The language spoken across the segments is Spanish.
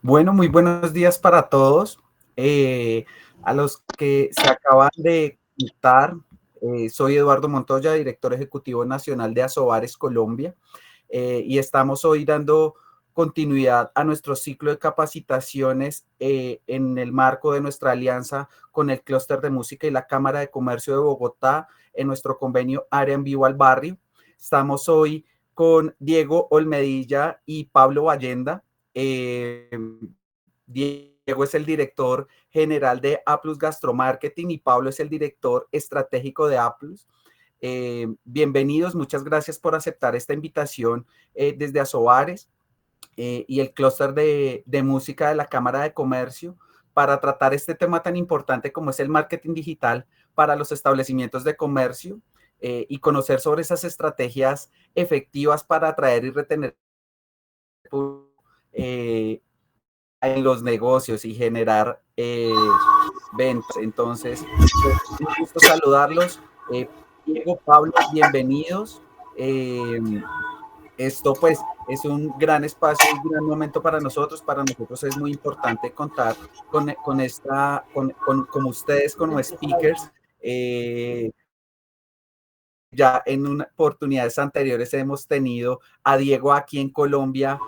Bueno, muy buenos días para todos. A los que se acaban de conectar, soy Eduardo Montoya, director ejecutivo nacional de Asobares Colombia, y estamos hoy dando continuidad a nuestro ciclo de capacitaciones en el marco de nuestra alianza con el Clúster de Música y la Cámara de Comercio de Bogotá en nuestro convenio Área en Vivo al Barrio. Estamos hoy con Diego Olmedilla y Pablo Ballenda. Eh, Diego es el director general de Aplus Gastromarketing y Pablo es el director estratégico de Aplus. Bienvenidos, muchas gracias por aceptar esta invitación desde Asobares y el clúster de música de la Cámara de Comercio para tratar este tema tan importante como es el marketing digital para los establecimientos de comercio y conocer sobre esas estrategias efectivas para atraer y retener en los negocios y generar ventas. Entonces, pues, un gusto saludarlos. Diego, Pablo, bienvenidos. Esto pues es un gran espacio, un gran momento para nosotros. Para nosotros es muy importante contar con ustedes como speakers. Ya en oportunidades anteriores hemos tenido a Diego aquí en Colombia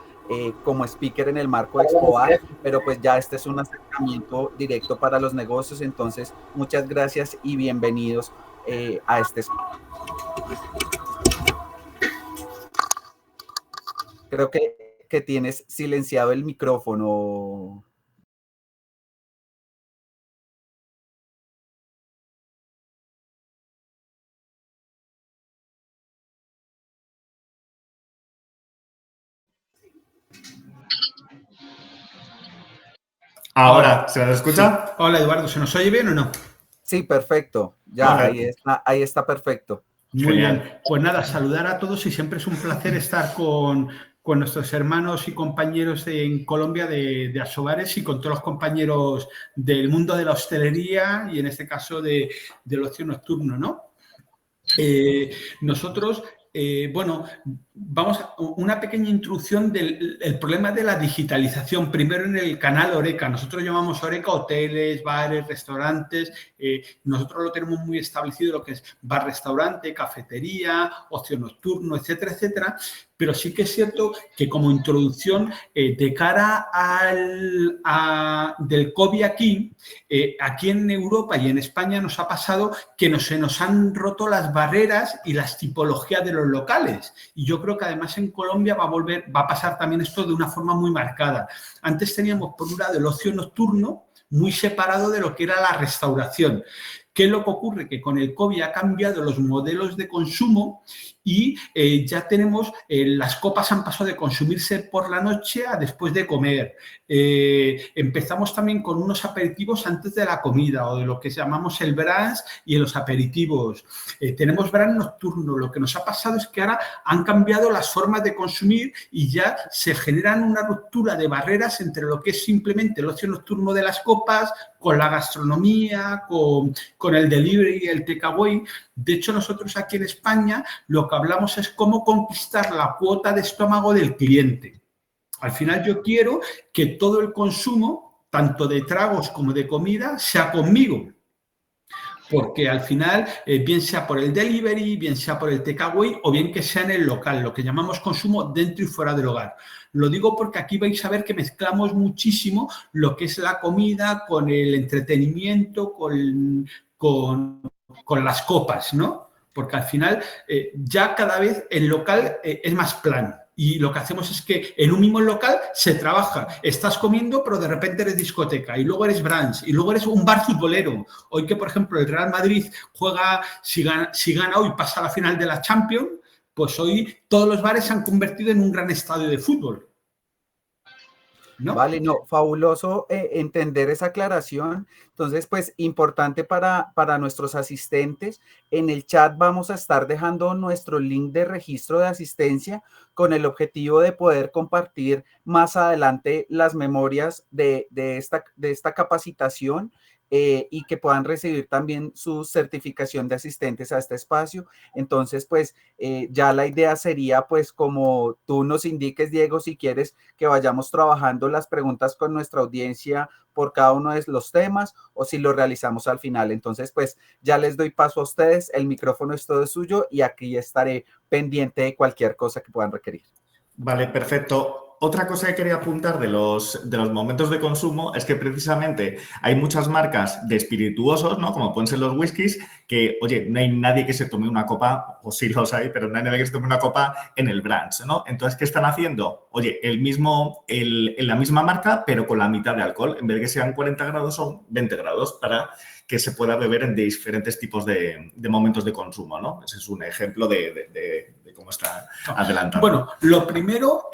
como speaker en el marco de Expobar, pero pues ya este es un acercamiento directo para los negocios. Entonces, muchas gracias y bienvenidos a este espacio. Creo que tienes silenciado el micrófono. Ahora, ¿se nos escucha? Sí. Hola Eduardo, ¿se nos oye bien o no? Sí, perfecto. Ya, ahí está perfecto. Muy bien. Pues nada, saludar a todos y siempre es un placer estar con nuestros hermanos y compañeros en Colombia de Asobares y con todos los compañeros del mundo de la hostelería y en este caso del ocio nocturno, ¿no? Nosotros, bueno, vamos a una pequeña introducción del problema de la digitalización. Primero en el canal Horeca. Nosotros llamamos Horeca hoteles, bares, restaurantes. Nosotros lo tenemos muy establecido lo que es bar-restaurante, cafetería, ocio nocturno, etcétera, etcétera. Pero sí que es cierto que como introducción, de cara del COVID aquí en Europa y en España nos ha pasado que se nos han roto las barreras y las tipologías de los locales. Y yo creo que además en Colombia va a pasar también esto de una forma muy marcada. Antes teníamos por un lado el ocio nocturno muy separado de lo que era la restauración. ¿Qué es lo que ocurre? Que con el COVID ha cambiado los modelos de consumo y ya tenemos, las copas han pasado de consumirse por la noche a después de comer. Empezamos también con unos aperitivos antes de la comida o de lo que llamamos el brunch y los aperitivos. Tenemos brunch nocturno. Lo que nos ha pasado es que ahora han cambiado las formas de consumir y ya se generan una ruptura de barreras entre lo que es simplemente el ocio nocturno de las copas con la gastronomía, con el delivery y el takeaway. De hecho, nosotros aquí en España lo que hablamos es cómo conquistar la cuota de estómago del cliente. Al final yo quiero que todo el consumo, tanto de tragos como de comida, sea conmigo. Porque al final, bien sea por el delivery, bien sea por el takeaway o bien que sea en el local, lo que llamamos consumo dentro y fuera del hogar. Lo digo porque aquí vais a ver que mezclamos muchísimo lo que es la comida con el entretenimiento, con las copas, ¿no? Porque al final ya cada vez el local es más plano. Y lo que hacemos es que en un mismo local se trabaja. Estás comiendo, pero de repente eres discoteca, y luego eres brunch, y luego eres un bar futbolero. Hoy que, por ejemplo, el Real Madrid juega, si gana hoy, pasa a la final de la Champions, pues hoy todos los bares se han convertido en un gran estadio de fútbol. ¿No? Vale, no, fabuloso entender esa aclaración. Entonces, pues importante para nuestros asistentes. En el chat vamos a estar dejando nuestro link de registro de asistencia con el objetivo de poder compartir más adelante las memorias de esta capacitación. y que puedan recibir también su certificación de asistentes a este espacio. Entonces, pues ya la idea sería, pues como tú nos indiques, Diego, si quieres que vayamos trabajando las preguntas con nuestra audiencia por cada uno de los temas o si lo realizamos al final. Entonces, pues ya les doy paso a ustedes, el micrófono es todo suyo y aquí estaré pendiente de cualquier cosa que puedan requerir. Vale, perfecto. Otra cosa que quería apuntar de los momentos de consumo es que precisamente hay muchas marcas de espirituosos, ¿no? Como pueden ser los whiskies, que, oye, no hay nadie que se tome una copa, o sí los hay, pero no hay nadie que se tome una copa en el brunch, ¿no? Entonces, ¿qué están haciendo? Oye, la misma marca, pero con la mitad de alcohol. En vez de que sean 40 grados, son 20 grados para que se pueda beber en diferentes tipos de momentos de consumo, ¿no? Ese es un ejemplo de cómo está adelantado. Bueno, lo primero,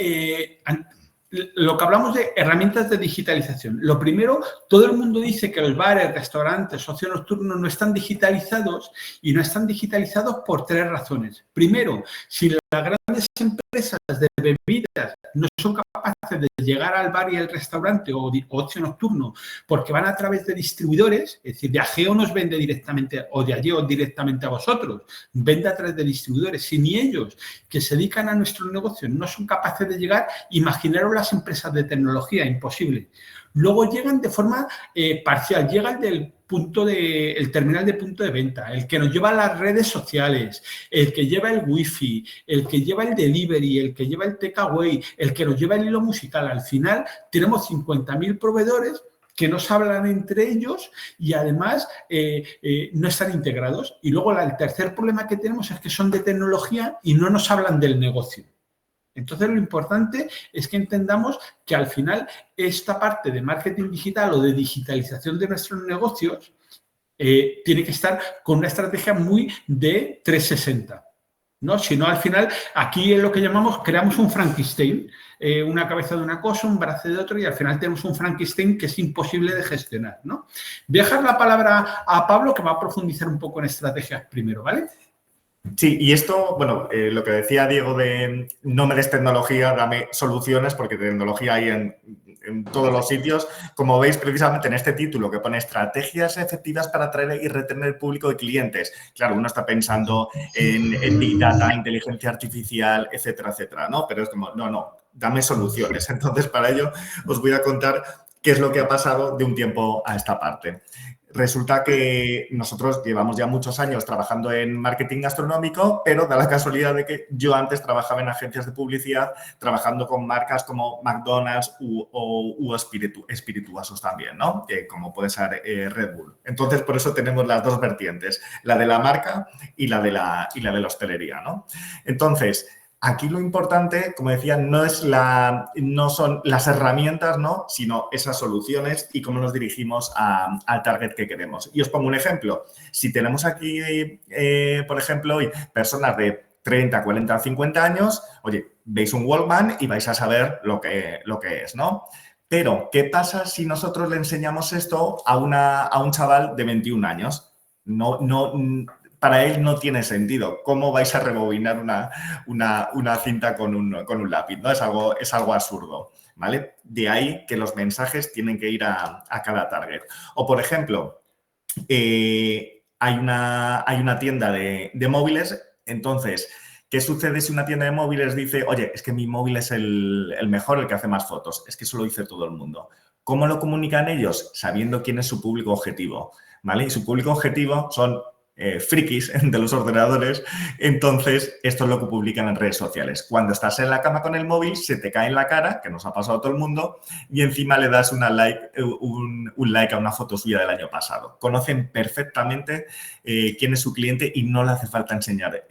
lo que hablamos de herramientas de digitalización. Lo primero, todo el mundo dice que los bares, restaurantes, ocio nocturno no están digitalizados y no están digitalizados por 3 razones. Primero, si las grandes empresas de bebidas no son capaces de llegar al bar y al restaurante o ocio nocturno porque van a través de distribuidores, es decir, Diageo nos vende directamente o Diageo directamente a vosotros, vende a través de distribuidores. Si ni ellos que se dedican a nuestros negocios no son capaces de llegar, imaginaros las empresas de tecnología, imposible. Luego llegan de forma parcial, llega el terminal de punto de venta, el que nos lleva a las redes sociales, el que lleva el wifi, el que lleva el delivery, el que lleva el takeaway, el que nos lleva el hilo musical. Al final tenemos 50.000 proveedores que no se hablan entre ellos y además no están integrados. Y luego el tercer problema que tenemos es que son de tecnología y no nos hablan del negocio. Entonces, lo importante es que entendamos que al final esta parte de marketing digital o de digitalización de nuestros negocios tiene que estar con una estrategia muy de 360, ¿no? Si no, al final, aquí es lo que creamos un Frankenstein, una cabeza de una cosa, un brazo de otro y al final tenemos un Frankenstein que es imposible de gestionar, ¿no? Voy a dejar la palabra a Pablo, que va a profundizar un poco en estrategias primero, ¿vale? Sí, y esto, bueno, lo que decía Diego de no me des tecnología, dame soluciones, porque tecnología hay en todos los sitios. Como veis, precisamente en este título que pone estrategias efectivas para atraer y retener público de clientes. Claro, uno está pensando en Big Data, inteligencia artificial, etcétera, etcétera, ¿no? Pero es como, no, dame soluciones. Entonces, para ello os voy a contar qué es lo que ha pasado de un tiempo a esta parte. Resulta que nosotros llevamos ya muchos años trabajando en marketing gastronómico, pero da la casualidad de que yo antes trabajaba en agencias de publicidad, trabajando con marcas como McDonald's u espirituosos también, ¿no? Como puede ser Red Bull. Entonces, por eso tenemos las dos vertientes, la de la marca y la de la hostelería, ¿no? Entonces, aquí lo importante, como decía, no son las herramientas, ¿no? Sino esas soluciones y cómo nos dirigimos al target que queremos. Y os pongo un ejemplo. Si tenemos aquí, por ejemplo, hoy personas de 30, 40, 50 años, oye, veis un Walkman y vais a saber lo que es, ¿no? Pero, ¿qué pasa si nosotros le enseñamos esto a un chaval de 21 años? Para él no tiene sentido. ¿Cómo vais a rebobinar una cinta con un lápiz? ¿No? Es algo absurdo, ¿vale? De ahí que los mensajes tienen que ir a cada target. O, por ejemplo, hay una tienda de móviles, entonces, ¿qué sucede si una tienda de móviles dice, oye, es que mi móvil es el mejor, el que hace más fotos? Es que eso lo dice todo el mundo. ¿Cómo lo comunican ellos? Sabiendo quién es su público objetivo, ¿vale? Y su público objetivo son frikis de los ordenadores, entonces esto es lo que publican en redes sociales. Cuando estás en la cama con el móvil, se te cae en la cara, que nos ha pasado a todo el mundo, y encima le das un like a una foto suya del año pasado. Conocen perfectamente quién es su cliente y no le hace falta enseñar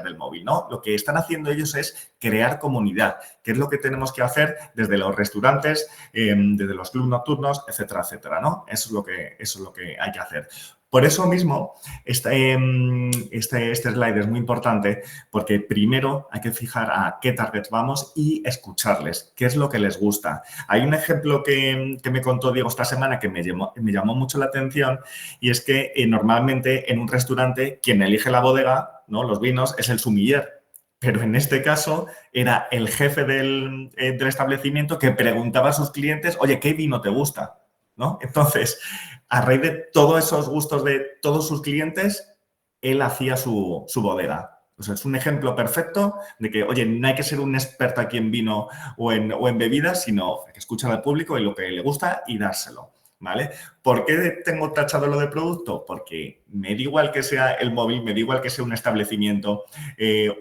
el móvil, ¿no? Lo que están haciendo ellos es crear comunidad, que es lo que tenemos que hacer desde los restaurantes, desde los clubes nocturnos, etcétera, etcétera, ¿no? Eso es lo que hay que hacer. Por eso mismo, este slide es muy importante porque primero hay que fijar a qué targets vamos y escucharles, qué es lo que les gusta. Hay un ejemplo que me contó Diego esta semana que me llamó mucho la atención y es que normalmente en un restaurante quien elige la bodega, ¿no? Los vinos, es el sommelier. Pero en este caso era el jefe del establecimiento que preguntaba a sus clientes, oye, ¿qué vino te gusta? ¿No? Entonces, a raíz de todos esos gustos de todos sus clientes, él hacía su bodega. O sea, es un ejemplo perfecto de que, oye, no hay que ser un experto aquí en vino o en bebidas, sino que escuchar al público y lo que le gusta y dárselo, ¿vale? ¿Por qué tengo tachado lo de producto? Porque me da igual que sea el móvil, me da igual que sea un establecimiento,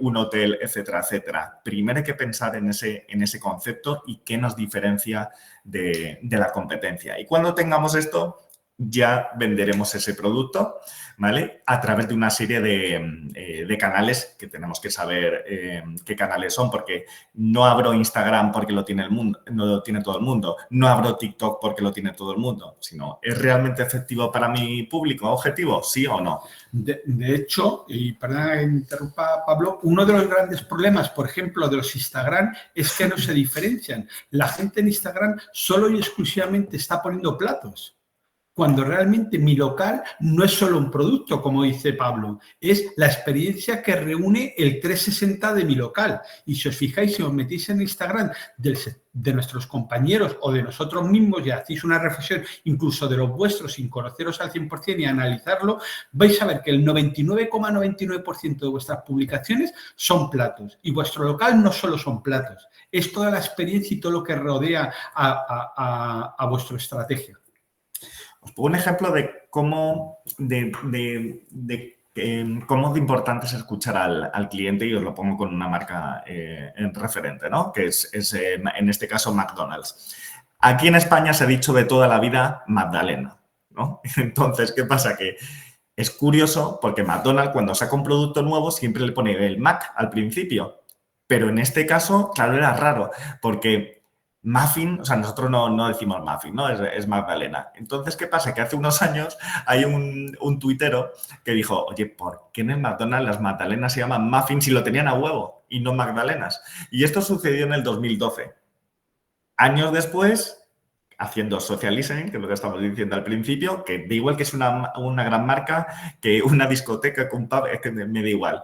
un hotel, etcétera, etcétera. Primero hay que pensar en ese concepto y qué nos diferencia de la competencia. Y cuando tengamos esto, ya venderemos ese producto, ¿vale? A través de una serie de canales que tenemos que saber qué canales son, porque no abro Instagram porque lo tiene el mundo, no lo tiene todo el mundo, no abro TikTok porque lo tiene todo el mundo, sino ¿es realmente efectivo para mi público objetivo? ¿Sí o no? De hecho, y perdona que me interrumpa, Pablo, uno de los grandes problemas, por ejemplo, de los Instagram es que no se diferencian. La gente en Instagram solo y exclusivamente está poniendo platos, cuando realmente mi local no es solo un producto, como dice Pablo, es la experiencia que reúne el 360 de mi local. Y si os fijáis, si os metís en Instagram de nuestros compañeros o de nosotros mismos y hacéis una reflexión incluso de los vuestros sin conoceros al 100% y analizarlo, vais a ver que el 99,99% de vuestras publicaciones son platos. Y vuestro local no solo son platos, es toda la experiencia y todo lo que rodea a vuestra estrategia. Os pongo un ejemplo de cómo cómo de importante es escuchar al cliente y os lo pongo con una marca en referente, ¿no? Que es en este caso McDonald's. Aquí en España se ha dicho de toda la vida Magdalena, ¿no? Entonces, ¿qué pasa? Que es curioso porque McDonald's cuando saca un producto nuevo siempre le pone el Mac al principio, pero en este caso, claro, era raro porque muffin, o sea, nosotros no decimos muffin, ¿no? Es Magdalena. Entonces, ¿qué pasa? Que hace unos años hay un tuitero que dijo, oye, ¿por qué en el McDonald's las magdalenas se llaman muffin si lo tenían a huevo y no magdalenas? Y esto sucedió en el 2012. Años después, haciendo social listening, que es lo que estamos diciendo al principio, que da igual que es una gran marca, que una discoteca, que un pub, es que me da igual,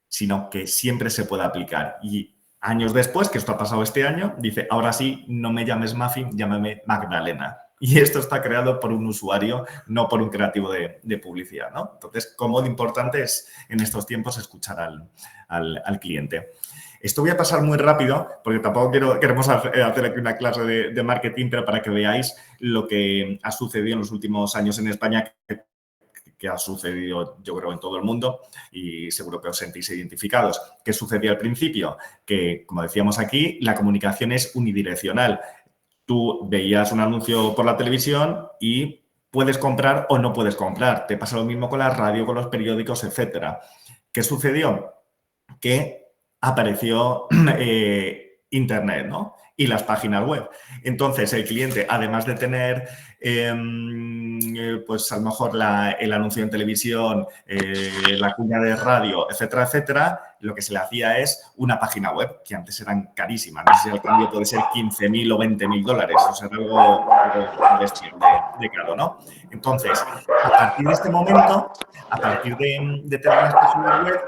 sino que siempre se puede aplicar. Y años después, que esto ha pasado este año, dice, ahora sí, no me llames muffin, llámame Magdalena. Y esto está creado por un usuario, no por un creativo de publicidad, ¿no? Entonces, cómo de importante es en estos tiempos escuchar al cliente. Esto voy a pasar muy rápido, porque tampoco queremos hacer aquí una clase de marketing, pero para que veáis lo que ha sucedido en los últimos años en España, que ha sucedido, yo creo, en todo el mundo y seguro que os sentís identificados. ¿Qué sucedió al principio? Que, como decíamos aquí, la comunicación es unidireccional. Tú veías un anuncio por la televisión y puedes comprar o no puedes comprar. Te pasa lo mismo con la radio, con los periódicos, etcétera. ¿Qué sucedió? Que apareció Internet, ¿no? Y las páginas web. Entonces, el cliente, además de tener, pues a lo mejor el anuncio en televisión, la cuña de radio, etcétera, etcétera, lo que se le hacía es una página web, que antes eran carísimas. No sé si al cambio puede ser 15.000 o 20.000 dólares. O sea, algo de caro, ¿no? Entonces, a partir de este momento, a partir de tener las páginas web,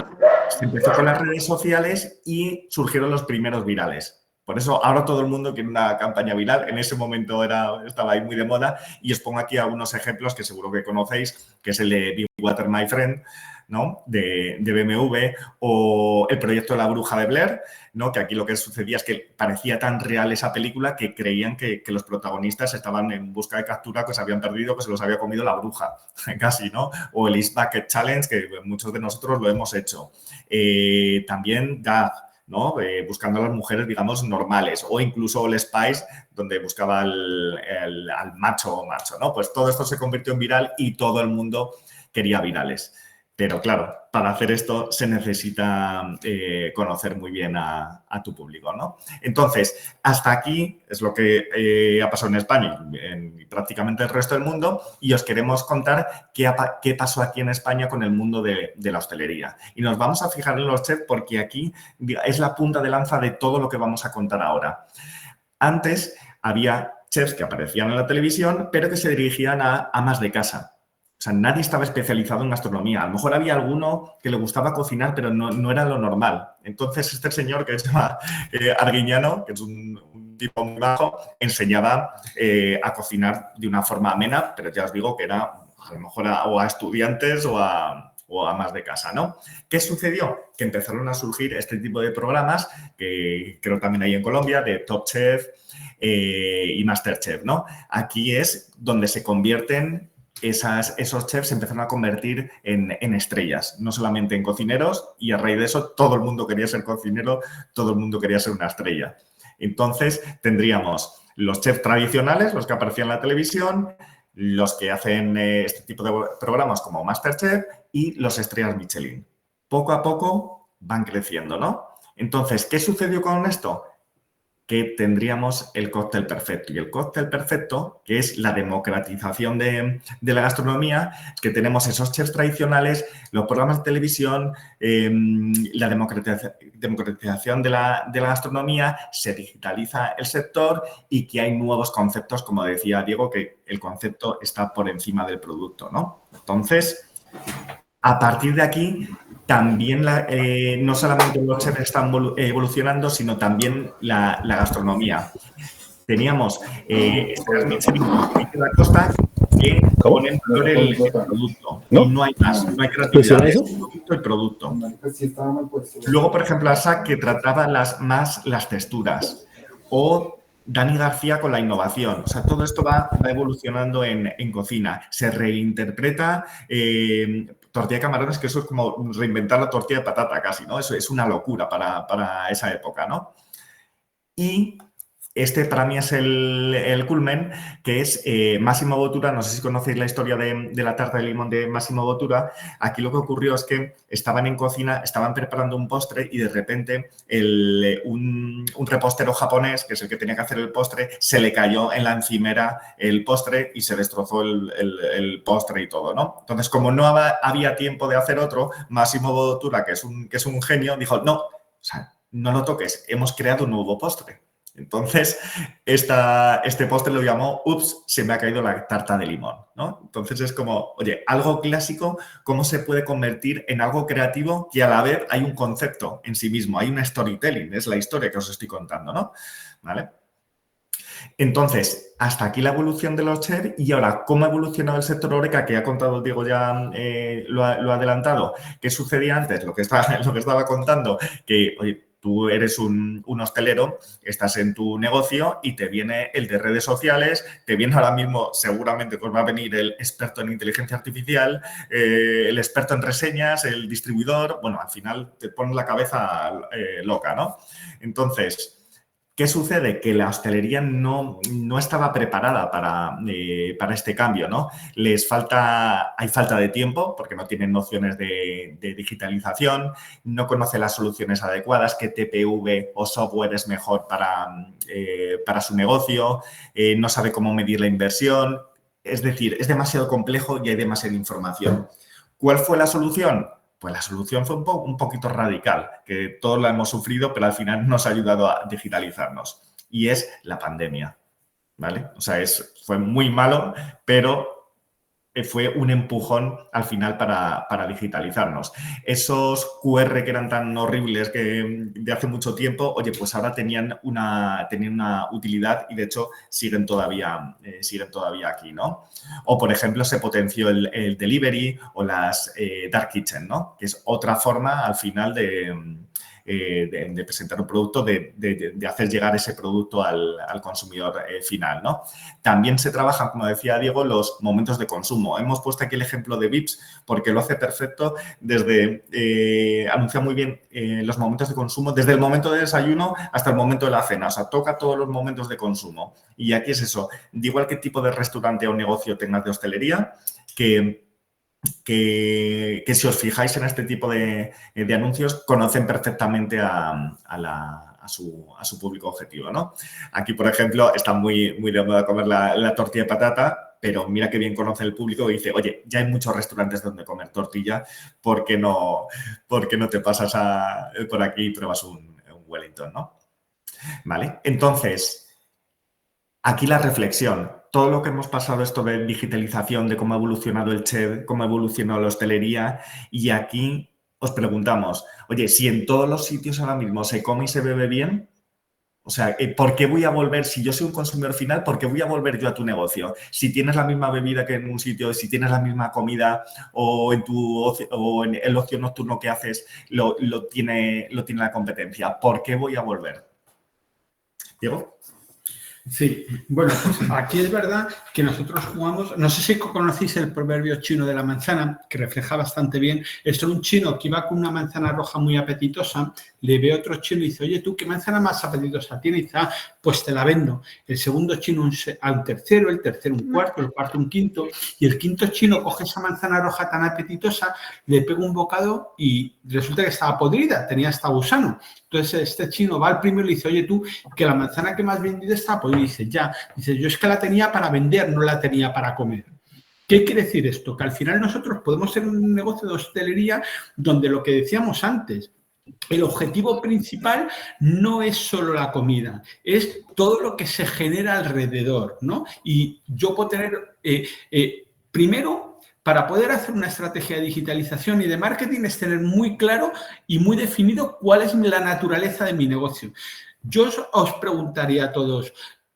se empezó con las redes sociales y surgieron los primeros virales. Por eso ahora todo el mundo quiere una campaña viral. En ese momento estaba ahí muy de moda y os pongo aquí algunos ejemplos que seguro que conocéis, que es el de Be Water My Friend, ¿no? de BMW, o el proyecto de la bruja de Blair, ¿no? Que aquí lo que sucedía es que parecía tan real esa película que creían que los protagonistas estaban en busca de captura, que se habían perdido, que se los había comido la bruja, casi, ¿no? O el East Bucket Challenge, que muchos de nosotros lo hemos hecho. También Dove, ¿no? Buscando a las mujeres, digamos, normales, o incluso All Spice, donde buscaba al macho, ¿no? Pues todo esto se convirtió en viral y todo el mundo quería virales. Pero claro, para hacer esto se necesita conocer muy bien a tu público, ¿no? Entonces, hasta aquí es lo que ha pasado en España y en prácticamente el resto del mundo, y os queremos contar qué pasó aquí en España con el mundo de la hostelería. Y nos vamos a fijar en los chefs porque aquí es la punta de lanza de todo lo que vamos a contar ahora. Antes había chefs que aparecían en la televisión, pero que se dirigían a amas de casa. O sea, nadie estaba especializado en gastronomía. A lo mejor había alguno que le gustaba cocinar, pero no era lo normal. Entonces, este señor que se llama Arguiñano, que es un tipo muy bajo, enseñaba a cocinar de una forma amena, pero ya os digo que era a lo mejor o a estudiantes o a más de casa, ¿no? ¿Qué sucedió? Que empezaron a surgir este tipo de programas que creo también hay en Colombia, de Top Chef y MasterChef, ¿no? Aquí es donde se convierten esos chefs, se empezaron a convertir en estrellas, no solamente en cocineros, y a raíz de eso todo el mundo quería ser cocinero, todo el mundo quería ser una estrella. Entonces tendríamos los chefs tradicionales, los que aparecían en la televisión, los que hacen este tipo de programas como MasterChef y los estrellas Michelin. Poco a poco van creciendo, ¿no? Entonces, ¿qué sucedió con esto? Que tendríamos el cóctel perfecto. Y el cóctel perfecto, que es la democratización de la gastronomía, es que tenemos esos chefs tradicionales, los programas de televisión, la democratización de la gastronomía, se digitaliza el sector y que hay nuevos conceptos, como decía Diego, que el concepto está por encima del producto, ¿no? Entonces, a partir de aquí, también no solamente los chefs están evolucionando, sino también la gastronomía. Teníamos la costa que ponen por el producto. ¿No? Y no hay más, no hay creatividad. Es el producto. Luego, por ejemplo, Asa, que trataba más las texturas. O Dani García con la innovación. O sea, todo esto va evolucionando en cocina. Se reinterpreta tortilla de camarones, que eso es como reinventar la tortilla de patata casi, ¿no? Eso es una locura para esa época, ¿no? Y este para mí es el culmen, que es Massimo Bottura. No sé si conocéis la historia de la tarta de limón de Massimo Bottura. Aquí lo que ocurrió es que estaban en cocina, estaban preparando un postre y de repente un repostero japonés, que es el que tenía que hacer el postre, se le cayó en la encimera el postre y se destrozó el postre y todo, ¿no? Entonces, como no había tiempo de hacer otro, Massimo Bottura, que es un genio, dijo, no, o sea, no lo toques, hemos creado un nuevo postre. Entonces, este postre lo llamó, ups, se me ha caído la tarta de limón, ¿no? Entonces es como, oye, algo clásico, ¿cómo se puede convertir en algo creativo que a la vez hay un concepto en sí mismo, hay una storytelling, es la historia que os estoy contando, ¿no? ¿Vale? Entonces, hasta aquí la evolución de los chefs y ahora, ¿cómo ha evolucionado el sector Horeca? Que ha contado Diego ya, lo ha adelantado. ¿Qué sucedía antes? Lo que estaba contando, que, oye, tú eres un hostelero, estás en tu negocio y te viene el de redes sociales, te viene ahora mismo, seguramente que os va a venir el experto en inteligencia artificial, el experto en reseñas, el distribuidor, bueno, al final te pones la cabeza loca, ¿no? Entonces, ¿qué sucede? Que la hostelería no estaba preparada para este cambio, ¿no? Hay falta de tiempo porque no tienen nociones de digitalización, no conoce las soluciones adecuadas, qué TPV o software es mejor para su negocio, no sabe cómo medir la inversión. Es decir, es demasiado complejo y hay demasiada información. ¿Cuál fue la solución? Pues la solución fue un poquito radical, que todos la hemos sufrido, pero al final nos ha ayudado a digitalizarnos. Y es la pandemia, ¿vale? O sea, fue muy malo, pero fue un empujón al final para digitalizarnos. Esos QR que eran tan horribles de hace mucho tiempo, oye, pues ahora tenían una utilidad y de hecho siguen todavía aquí, ¿no? O, por ejemplo, se potenció el delivery o las dark kitchen, ¿no? Que es otra forma al final de presentar un producto, de hacer llegar ese producto al consumidor final, ¿no? También se trabajan, como decía Diego, los momentos de consumo. Hemos puesto aquí el ejemplo de Vips porque lo hace perfecto anuncia muy bien los momentos de consumo desde el momento de desayuno hasta el momento de la cena. O sea, toca todos los momentos de consumo. Y aquí es eso. De igual qué tipo de restaurante o negocio tengas de hostelería, que si os fijáis en este tipo de anuncios, conocen perfectamente a su público objetivo, ¿no? Aquí, por ejemplo, está muy, muy de moda comer la tortilla de patata, pero mira qué bien conoce el público y dice, oye, ya hay muchos restaurantes donde comer tortilla, ¿por qué no te pasas por aquí y pruebas un Wellington, ¿no? ¿Vale? Entonces, aquí la reflexión. Todo lo que hemos pasado, esto de digitalización, de cómo ha evolucionado el chef, cómo ha evolucionado la hostelería, y aquí os preguntamos, oye, si en todos los sitios ahora mismo se come y se bebe bien, O sea, ¿por qué voy a volver? Si yo soy un consumidor final, ¿por qué voy a volver yo a tu negocio? Si tienes la misma bebida que en un sitio, si tienes la misma comida o en el ocio nocturno que haces lo tiene la competencia, ¿por qué voy a volver? Diego. Sí, bueno, pues aquí es verdad que nosotros jugamos, no sé si conocéis el proverbio chino de la manzana, que refleja bastante bien. Esto es un chino que iba con una manzana roja muy apetitosa, le ve a otro chino y dice, oye, ¿tú qué manzana más apetitosa tienes? Y dice, pues te la vendo. El segundo chino a un tercero, el tercero un cuarto, el cuarto un quinto, y el quinto chino coge esa manzana roja tan apetitosa, le pega un bocado y resulta que estaba podrida, tenía hasta gusano. Entonces este chino va al primero y le dice, oye, tú, que la manzana que me has vendido está podrida. Y dice, ya, dice, yo es que la tenía para vender, no la tenía para comer. ¿Qué quiere decir esto? Que al final nosotros podemos ser un negocio de hostelería donde lo que decíamos antes, el objetivo principal no es solo la comida, es todo lo que se genera alrededor, ¿no? Y yo puedo tener, primero, para poder hacer una estrategia de digitalización y de marketing es tener muy claro y muy definido cuál es la naturaleza de mi negocio. Yo os preguntaría a todos,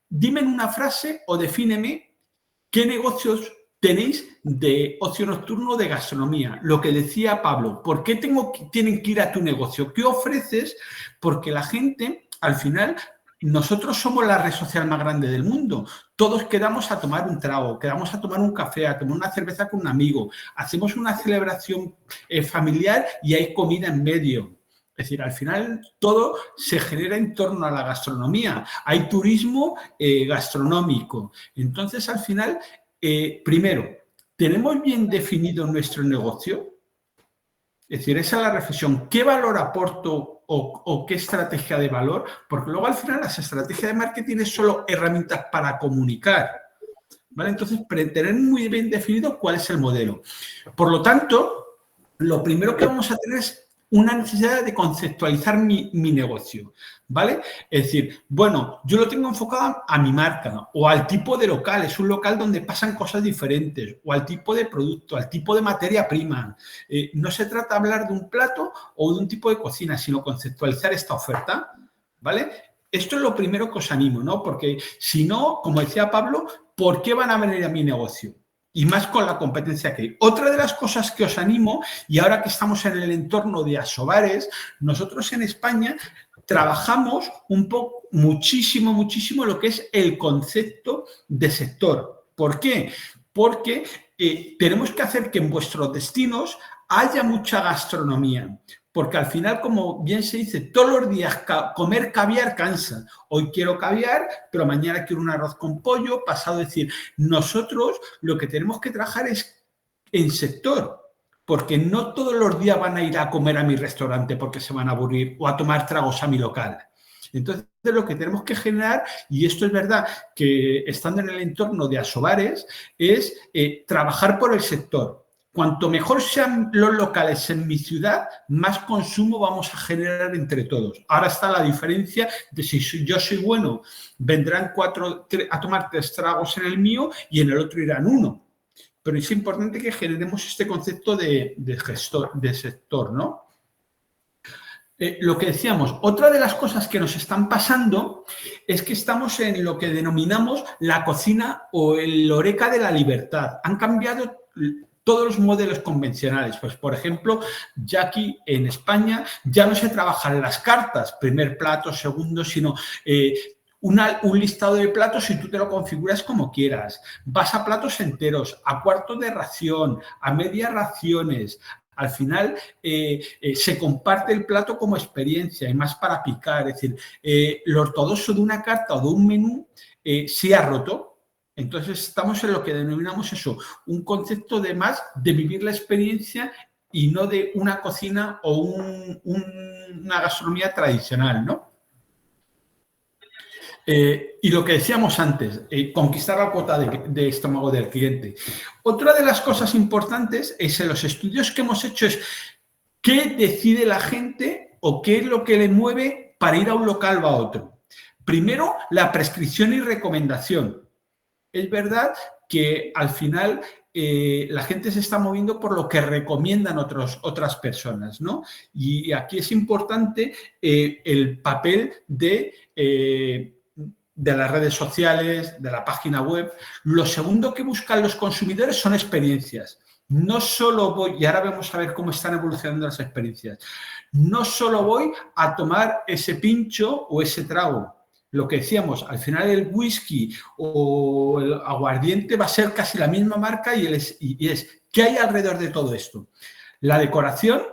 dime en una frase o defíneme qué negocios tenéis de ocio nocturno o de gastronomía. Lo que decía Pablo, ¿por qué tienen que ir a tu negocio? ¿Qué ofreces? Porque la gente, al final, nosotros somos la red social más grande del mundo. Todos quedamos a tomar un trago, quedamos a tomar un café, a tomar una cerveza con un amigo. Hacemos una celebración familiar y hay comida en medio. Es decir, al final todo se genera en torno a la gastronomía. Hay turismo gastronómico. Entonces, al final, primero, ¿tenemos bien definido nuestro negocio? Es decir, esa es la reflexión. ¿Qué valor aporto o qué estrategia de valor? Porque luego, al final, las estrategias de marketing es solo herramientas para comunicar. ¿Vale? Entonces, tener muy bien definido cuál es el modelo. Por lo tanto, lo primero que vamos a tener es una necesidad de conceptualizar mi negocio, ¿vale? Es decir, bueno, yo lo tengo enfocado a mi marca o al tipo de local, es un local donde pasan cosas diferentes, o al tipo de producto, al tipo de materia prima. No se trata de hablar de un plato o de un tipo de cocina, sino conceptualizar esta oferta, ¿vale? Esto es lo primero que os animo, ¿no? Porque si no, como decía Pablo, ¿por qué van a venir a mi negocio? Y más con la competencia que hay. Otra de las cosas que os animo, y ahora que estamos en el entorno de Asobares, nosotros en España trabajamos muchísimo lo que es el concepto de sector. ¿Por qué? Porque tenemos que hacer que en vuestros destinos haya mucha gastronomía. Porque al final, como bien se dice, todos los días comer caviar cansa. Hoy quiero caviar, pero mañana quiero un arroz con pollo, pasado. Es decir, nosotros lo que tenemos que trabajar es en sector, porque no todos los días van a ir a comer a mi restaurante porque se van a aburrir o a tomar tragos a mi local. Entonces, lo que tenemos que generar, y esto es verdad que estando en el entorno de Asobares, es trabajar por el sector. Cuanto mejor sean los locales en mi ciudad, más consumo vamos a generar entre todos. Ahora está la diferencia de si yo soy bueno, vendrán 4 a tomar 3 tragos en el mío y en el otro irán 1. Pero es importante que generemos este concepto de sector, ¿no? Lo que decíamos, otra de las cosas que nos están pasando es que estamos en lo que denominamos la cocina o el horeca de la libertad. Han cambiado todos los modelos convencionales. Pues, por ejemplo, ya aquí en España ya no se trabajan las cartas, primer plato, segundo, sino un listado de platos y tú te lo configuras como quieras. Vas a platos enteros, a cuartos de ración, a medias raciones. Al final se comparte el plato como experiencia y más para picar. Es decir, lo ortodoxo de una carta o de un menú se ha roto. Entonces estamos en lo que denominamos eso, un concepto de más de vivir la experiencia y no de una cocina o una gastronomía tradicional, ¿no? Y lo que decíamos antes, conquistar la cuota de estómago del cliente. Otra de las cosas importantes es en los estudios que hemos hecho es qué decide la gente o qué es lo que le mueve para ir a un local o a otro. Primero, la prescripción y recomendación. Es verdad que al final la gente se está moviendo por lo que recomiendan otras personas, ¿no? Y aquí es importante el papel de las redes sociales, de la página web. Lo segundo que buscan los consumidores son experiencias. No solo voy, y ahora vamos a ver cómo están evolucionando las experiencias, no solo voy a tomar ese pincho o ese trago. Lo que decíamos, al final el whisky o el aguardiente va a ser casi la misma marca y es ¿qué hay alrededor de todo esto? La decoración,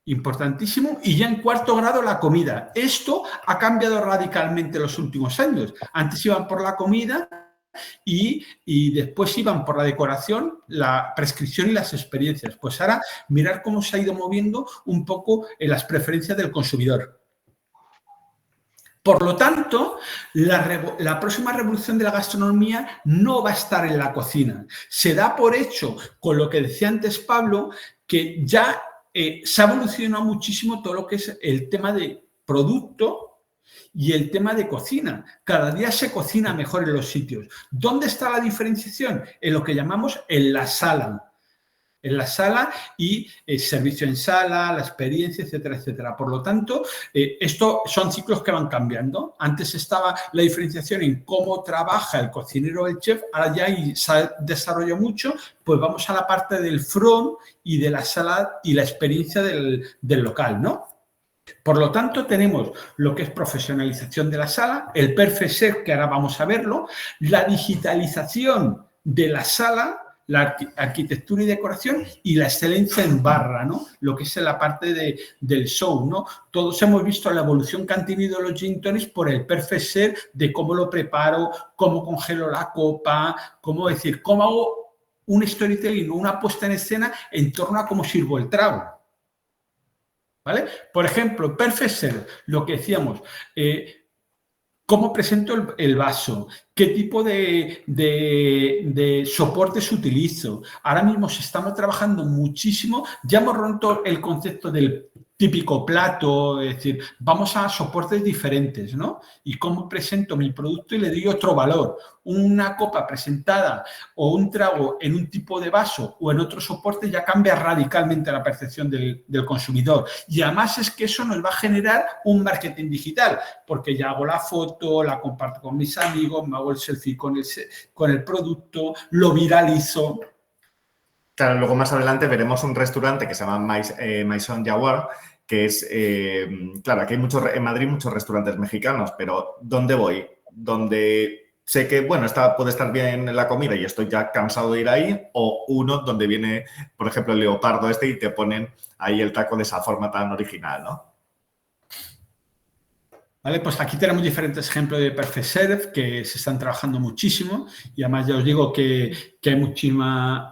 importantísimo, y ya en cuarto grado la comida. Esto ha cambiado radicalmente en los últimos años. Antes iban por la comida y después iban por la decoración, la prescripción y las experiencias. Pues ahora mirar cómo se ha ido moviendo un poco en las preferencias del consumidor. Por lo tanto, la próxima revolución de la gastronomía no va a estar en la cocina. Se da por hecho, con lo que decía antes Pablo, que ya se ha evolucionado muchísimo todo lo que es el tema de producto y el tema de cocina. Cada día se cocina mejor en los sitios. ¿Dónde está la diferenciación? En lo que llamamos en la sala. En la sala y servicio en sala, la experiencia, etcétera, etcétera. Por lo tanto, esto son ciclos que van cambiando. Antes estaba la diferenciación en cómo trabaja el cocinero o el chef, ahora ya se desarrolló mucho, pues vamos a la parte del front y de la sala y la experiencia del local, ¿no? Por lo tanto, tenemos lo que es profesionalización de la sala, el perfect chef, que ahora vamos a verlo, la digitalización de la sala, la arquitectura y decoración y la excelencia en barra, ¿no? Lo que es la parte del show, ¿no? Todos hemos visto la evolución que han tenido los gin tonics por el perfect serve, de cómo lo preparo, cómo congelo la copa, cómo hago un storytelling o una puesta en escena en torno a cómo sirvo el trago. ¿Vale? Por ejemplo, perfect serve, lo que decíamos, ¿cómo presento el vaso? ¿Qué tipo de soportes utilizo? Ahora mismo estamos trabajando muchísimo. Ya hemos roto el concepto del típico plato, es decir, vamos a soportes diferentes, ¿no? Y cómo presento mi producto y le doy otro valor. Una copa presentada o un trago en un tipo de vaso o en otro soporte ya cambia radicalmente la percepción del consumidor. Y además es que eso nos va a generar un marketing digital, porque ya hago la foto, la comparto con mis amigos, me hago el selfie con el producto, lo viralizo. Claro, luego más adelante veremos un restaurante que se llama Maison Jaguar, que es, claro, aquí hay en Madrid muchos restaurantes mexicanos, pero ¿dónde voy? Donde sé que, bueno, puede estar bien la comida y estoy ya cansado de ir ahí, o uno donde viene, por ejemplo, el leopardo y te ponen ahí el taco de esa forma tan original, ¿no? ¿Vale? Pues aquí tenemos diferentes ejemplos de perfect serve que se están trabajando muchísimo y además ya os digo que hay muchísima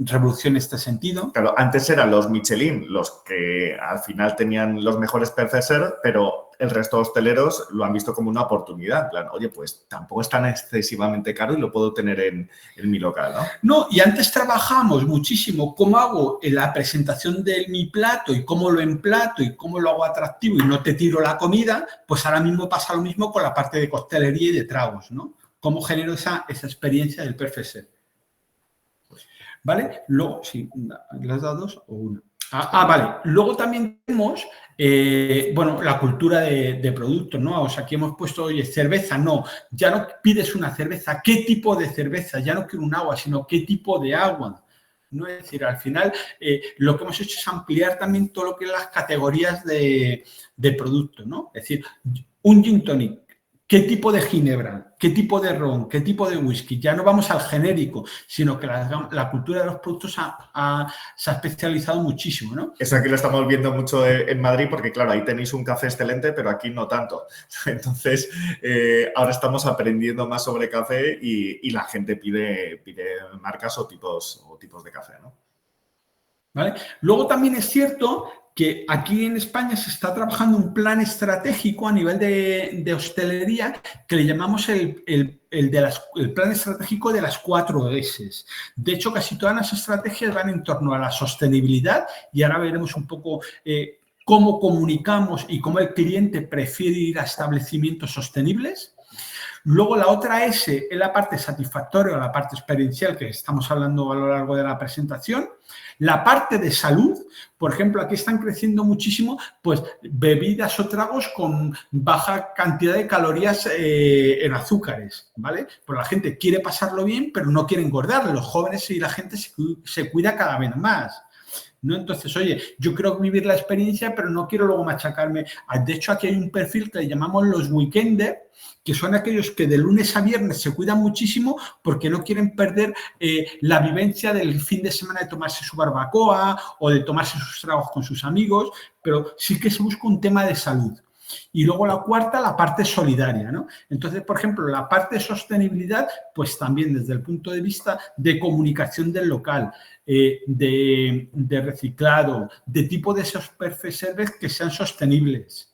revolución en este sentido. Claro, antes eran los Michelin los que al final tenían los mejores perfect serve, pero el resto de hosteleros lo han visto como una oportunidad. En plan, oye, pues tampoco es tan excesivamente caro y lo puedo tener en mi local, ¿no? No, y antes trabajamos muchísimo cómo hago la presentación de mi plato y cómo lo emplato y cómo lo hago atractivo y no te tiro la comida, pues ahora mismo pasa lo mismo con la parte de coctelería y de tragos, ¿no? Cómo genero esa experiencia del perfect serve. ¿Vale? Luego, sí, ¿le has dado dos o una? Vale. Luego también tenemos, bueno, la cultura de productos, ¿no? O sea, aquí hemos puesto, oye, cerveza, no. Ya no pides una cerveza. ¿Qué tipo de cerveza? Ya no quiero un agua, sino qué tipo de agua. ¿No? Es decir, al final, lo que hemos hecho es ampliar también todo lo que es las categorías de producto, ¿no? Es decir, un gin tonic. ¿Qué tipo de ginebra? ¿Qué tipo de ron? ¿Qué tipo de whisky? Ya no vamos al genérico, sino que la cultura de los productos se ha especializado muchísimo, ¿no? Eso aquí lo estamos viendo mucho en Madrid porque, claro, ahí tenéis un café excelente, pero aquí no tanto. Entonces, ahora estamos aprendiendo más sobre café y la gente pide marcas o tipos de café, ¿no? ¿Vale? Luego también es cierto que aquí en España se está trabajando un plan estratégico a nivel de hostelería que le llamamos el plan estratégico de las 4 S. De hecho, casi todas las estrategias van en torno a la sostenibilidad y ahora veremos un poco cómo comunicamos y cómo el cliente prefiere ir a establecimientos sostenibles. Luego la otra S es la parte satisfactoria o la parte experiencial que estamos hablando a lo largo de la presentación. La parte de salud, por ejemplo, aquí están creciendo muchísimo pues bebidas o tragos con baja cantidad de calorías en azúcares, ¿vale? Pues la gente quiere pasarlo bien, pero no quiere engordar. Los jóvenes y la gente se cuida cada vez más, ¿no? Entonces, oye, yo quiero vivir la experiencia, pero no quiero luego machacarme. De hecho, aquí hay un perfil que llamamos los weekenders, que son aquellos que de lunes a viernes se cuidan muchísimo porque no quieren perder la vivencia del fin de semana de tomarse su barbacoa o de tomarse sus tragos con sus amigos, pero sí que se busca un tema de salud. Y luego la cuarta, la parte solidaria, ¿no? Entonces, por ejemplo, la parte de sostenibilidad, pues también desde el punto de vista de comunicación del local, de reciclado, de tipo de esos perfect service que sean sostenibles.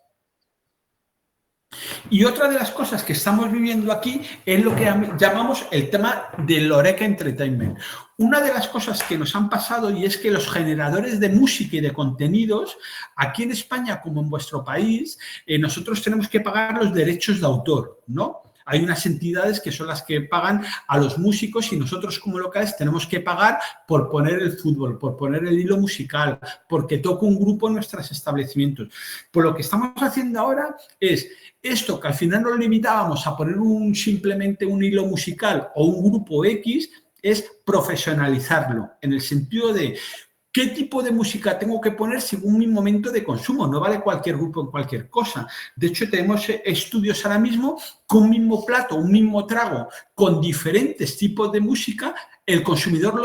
Y otra de las cosas que estamos viviendo aquí es lo que llamamos el tema del Horeca Entertainment. Una de las cosas que nos han pasado y es que los generadores de música y de contenidos, aquí en España como en vuestro país, nosotros tenemos que pagar los derechos de autor, ¿no? Hay unas entidades que son las que pagan a los músicos y nosotros como locales tenemos que pagar por poner el fútbol, por poner el hilo musical, porque toca un grupo en nuestros establecimientos. Pues lo que estamos haciendo ahora es esto que al final nos limitábamos a poner simplemente un hilo musical o un grupo X, es profesionalizarlo en el sentido de ¿qué tipo de música tengo que poner según mi momento de consumo? No vale cualquier grupo en cualquier cosa. De hecho, tenemos estudios ahora mismo con un mismo plato, un mismo trago, con diferentes tipos de música, el consumidor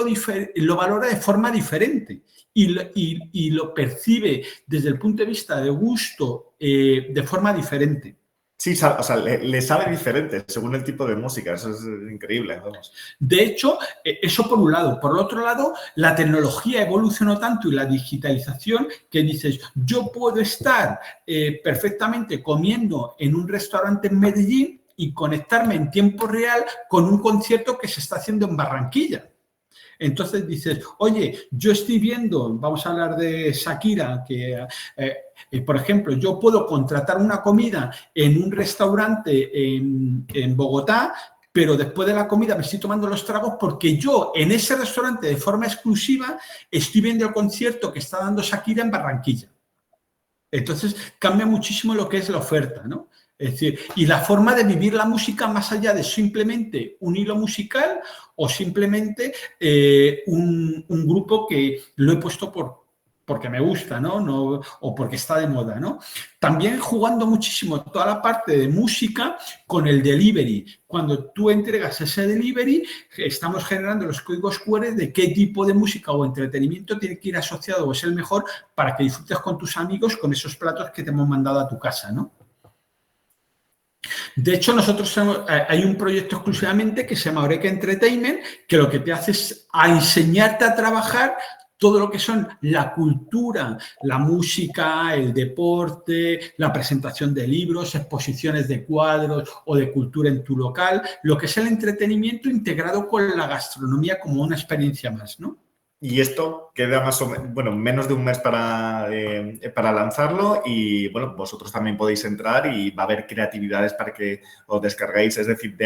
lo valora de forma diferente y lo percibe desde el punto de vista de gusto de forma diferente. Sí, o sea, le sabe diferente según el tipo de música. Eso es increíble, vamos. De hecho, eso por un lado. Por otro lado, la tecnología evolucionó tanto y la digitalización que dices, yo puedo estar perfectamente comiendo en un restaurante en Medellín y conectarme en tiempo real con un concierto que se está haciendo en Barranquilla. Entonces dices, oye, yo estoy viendo, vamos a hablar de Shakira, que, por ejemplo, yo puedo contratar una comida en un restaurante en Bogotá, pero después de la comida me estoy tomando los tragos porque yo en ese restaurante de forma exclusiva estoy viendo el concierto que está dando Shakira en Barranquilla. Entonces cambia muchísimo lo que es la oferta, ¿no? Es decir, y la forma de vivir la música más allá de simplemente un hilo musical o simplemente un grupo que lo he puesto porque me gusta, ¿no? O porque está de moda, ¿no? También jugando muchísimo toda la parte de música con el delivery. Cuando tú entregas ese delivery, estamos generando los códigos QR de qué tipo de música o entretenimiento tiene que ir asociado o es el mejor para que disfrutes con tus amigos con esos platos que te hemos mandado a tu casa, ¿no? De hecho, nosotros hay un proyecto exclusivamente que se llama Horeca Entertainment, que lo que te hace es enseñarte a trabajar todo lo que son la cultura, la música, el deporte, la presentación de libros, exposiciones de cuadros o de cultura en tu local, lo que es el entretenimiento integrado con la gastronomía como una experiencia más, ¿no? Y esto queda más o menos, bueno, menos de un mes para lanzarlo y, bueno, vosotros también podéis entrar y va a haber creatividades para que os descarguéis, es decir,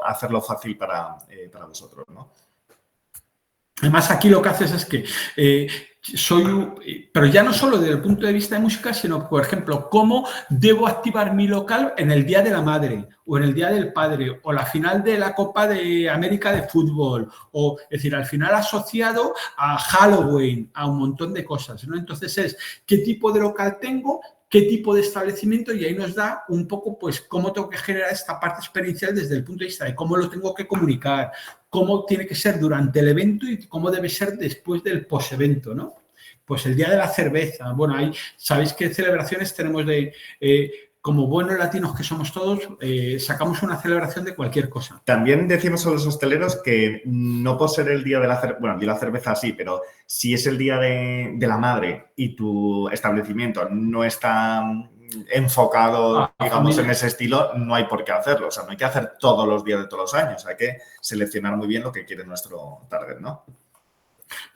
hacerlo fácil para vosotros, ¿no? Además, aquí lo que haces es que pero ya no solo desde el punto de vista de música, sino, por ejemplo, cómo debo activar mi local en el Día de la Madre o en el Día del Padre o la final de la Copa de América de fútbol o, es decir, al final asociado a Halloween, a un montón de cosas, ¿no? Entonces es qué tipo de local tengo, qué tipo de establecimiento y ahí nos da un poco, pues, cómo tengo que generar esta parte experiencial desde el punto de vista de cómo lo tengo que comunicar, cómo tiene que ser durante el evento y cómo debe ser después del post-evento, ¿no? Pues el Día de la Cerveza. Bueno, ahí sabéis qué celebraciones tenemos como buenos latinos que somos todos, sacamos una celebración de cualquier cosa. También decimos a los hosteleros que no por ser el Día de la Cerveza, bueno, el Día de la Cerveza sí, pero si es el Día de la Madre y tu establecimiento no está enfocado, digamos, en ese estilo, no hay por qué hacerlo. O sea, no hay que hacer todos los días de todos los años. Hay que seleccionar muy bien lo que quiere nuestro target, ¿no?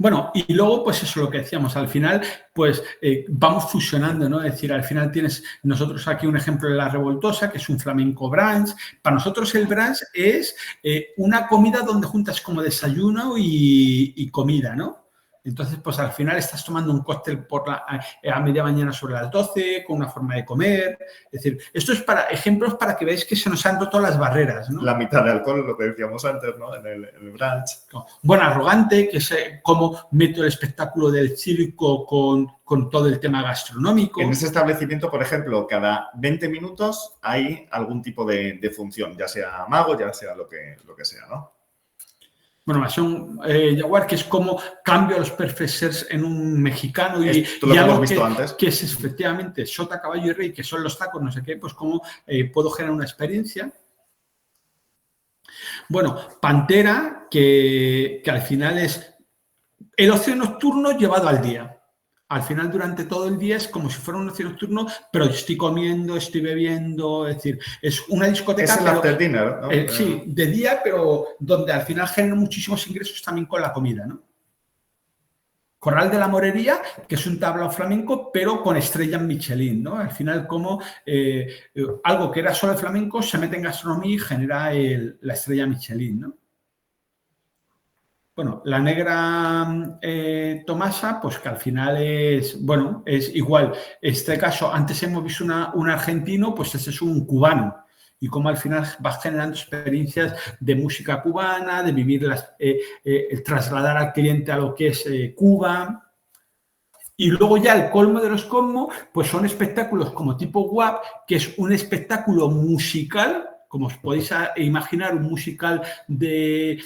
Bueno, y luego, pues eso es lo que decíamos, al final, pues vamos fusionando, ¿no? Es decir, al final tienes nosotros aquí un ejemplo de La Revoltosa, que es un flamenco brunch. Para nosotros el brunch es una comida donde juntas como desayuno y comida, ¿no? Entonces, pues al final estás tomando un cóctel a media mañana sobre las 12, con una forma de comer. Es decir, esto es para ejemplos para que veáis que se nos han roto las barreras, ¿no? La mitad de alcohol, lo que decíamos antes, ¿no? En el brunch. Bueno, Arrogante, que es cómo meto el espectáculo del circo con todo el tema gastronómico. En ese establecimiento, por ejemplo, cada 20 minutos hay algún tipo de función, ya sea mago, ya sea lo que sea, ¿no? Bueno, Masón Jaguar, que es como cambio a los perfecters en un mexicano y lo que algo hemos visto antes. Que es efectivamente sota, caballo y rey, que son los tacos, no sé qué, pues cómo puedo generar una experiencia. Bueno, Pantera, que al final es el ocio nocturno llevado al día. Al final, durante todo el día es como si fuera un ocio nocturno, pero yo estoy comiendo, estoy bebiendo, es decir, es una discoteca. Es el after dinner, ¿no? Sí, de día, pero donde al final generan muchísimos ingresos también con la comida, ¿no? Corral de la Morería, que es un tablao flamenco, pero con estrellas Michelin, ¿no? Al final, como algo que era solo el flamenco se mete en gastronomía y genera la estrella Michelin, ¿no? Bueno, la Negra Tomasa, pues que al final es, bueno, es igual. Este caso, antes hemos visto un argentino, pues ese es un cubano. Y cómo al final vas generando experiencias de música cubana, de vivir, trasladar al cliente a lo que es Cuba. Y luego ya el colmo de los colmos, pues son espectáculos como tipo WAP, que es un espectáculo musical, como os podéis imaginar, un musical de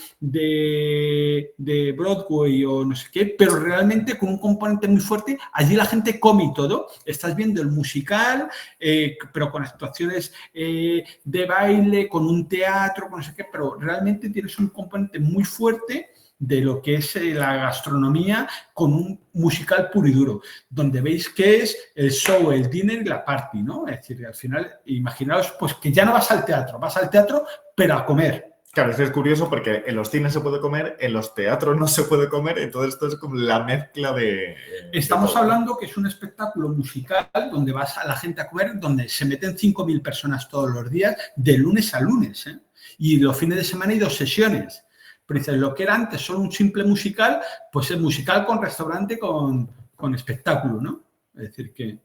Broadway o no sé qué, pero realmente con un componente muy fuerte. Allí la gente come y todo. Estás viendo el musical, pero con actuaciones de baile, con un teatro, con no sé qué, pero realmente tienes un componente muy fuerte de lo que es la gastronomía con un musical puro y duro, donde veis que es el show, el dinner y la party, ¿no? Es decir, al final, imaginaos pues que ya no vas al teatro, pero a comer. Claro, es curioso porque en los cines se puede comer, en los teatros no se puede comer, entonces esto es como la mezcla de... Estamos hablando que es un espectáculo musical donde vas a la gente a comer, donde se meten 5.000 personas todos los días, de lunes a lunes, ¿eh? Y los fines de semana hay 2 sesiones. Pero dices, lo que era antes solo un simple musical, pues es musical con restaurante, con espectáculo, ¿no? Es decir que...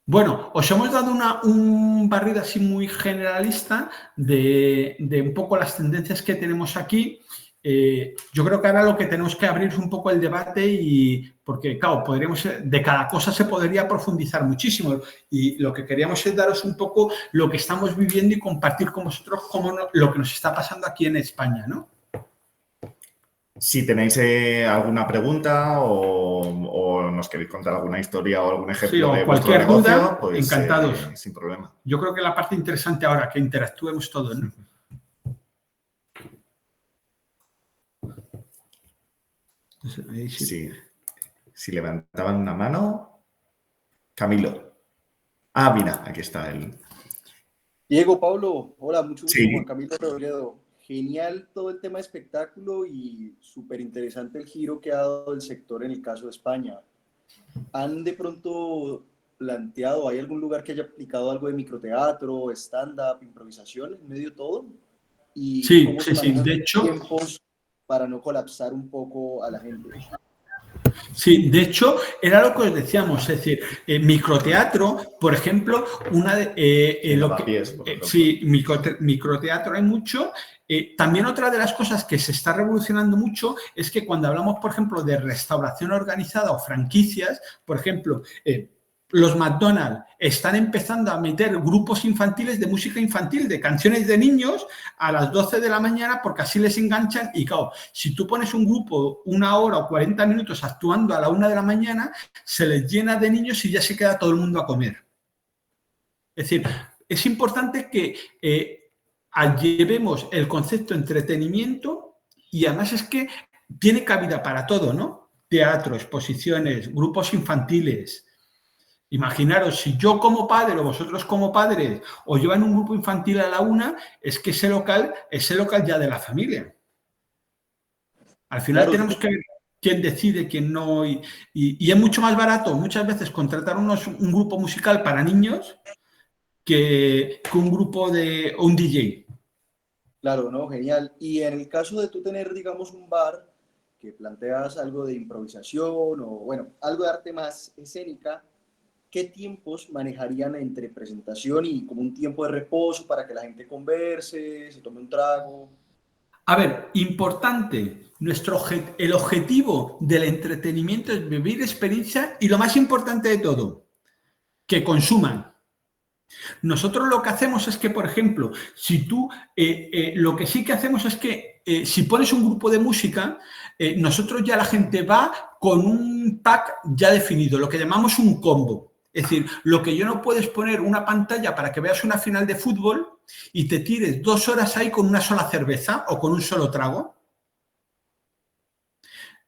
Bueno, os hemos dado un barrido así muy generalista de un poco las tendencias que tenemos aquí. Yo creo que ahora lo que tenemos que abrir es un poco el debate porque, claro, de cada cosa se podría profundizar muchísimo y lo que queríamos es daros un poco lo que estamos viviendo y compartir con vosotros lo que nos está pasando aquí en España, ¿no? Si tenéis alguna pregunta o nos queréis contar alguna historia o algún ejemplo de vuestro negocio, duda, pues encantados. Sin problema. Yo creo que la parte interesante ahora, que interactuemos todos, ¿no? Sí. Si levantaban una mano. Camilo. Ah, mira, aquí está él. Diego, Pablo, hola, mucho gusto, Sí. Juan Camilo Robledo. Genial todo el tema de espectáculo y súper interesante el giro que ha dado el sector en el caso de España. ¿Han de pronto planteado, hay algún lugar que haya aplicado algo de microteatro, stand-up, improvisación en medio de todo? ¿Y sí, cómo se manejan de hecho, tiempos para no colapsar un poco a la gente? Sí, de hecho, era lo que os decíamos, es decir, microteatro, por ejemplo, sí, microteatro hay mucho. También otra de las cosas que se está revolucionando mucho es que cuando hablamos, por ejemplo, de restauración organizada o franquicias, por ejemplo, los McDonald's están empezando a meter grupos infantiles de música infantil, de canciones de niños a las 12 de la mañana porque así les enganchan y claro, si tú pones un grupo 1 hora o 40 minutos actuando a la 1 de la mañana, se les llena de niños y ya se queda todo el mundo a comer. Es decir, es importante que llevemos el concepto de entretenimiento y además es que tiene cabida para todo, ¿no? Teatro, exposiciones, grupos infantiles. Imaginaros, si yo como padre o vosotros como padres os llevan un grupo infantil a la 1, es que ese local ya de la familia. Al final Claro, tenemos que ver quién decide, quién no, y es mucho más barato muchas veces contratar un grupo musical para niños que un grupo o un DJ. claro, ¿no? Genial. Y en el caso de tú tener, digamos, un bar que planteas algo de improvisación o, bueno, algo de arte más escénica, ¿qué tiempos manejarían entre presentación y como un tiempo de reposo para que la gente converse, se tome un trago? A ver, importante, el objetivo del entretenimiento es vivir experiencia y lo más importante de todo, que consuman. Nosotros lo que hacemos es que, por ejemplo, si tú, lo que sí que hacemos es que si pones un grupo de música, nosotros ya la gente va con un pack ya definido, lo que llamamos un combo. Es decir, lo que yo no puedo es poner una pantalla para que veas una final de fútbol y te tires 2 horas ahí con una sola cerveza o con un solo trago.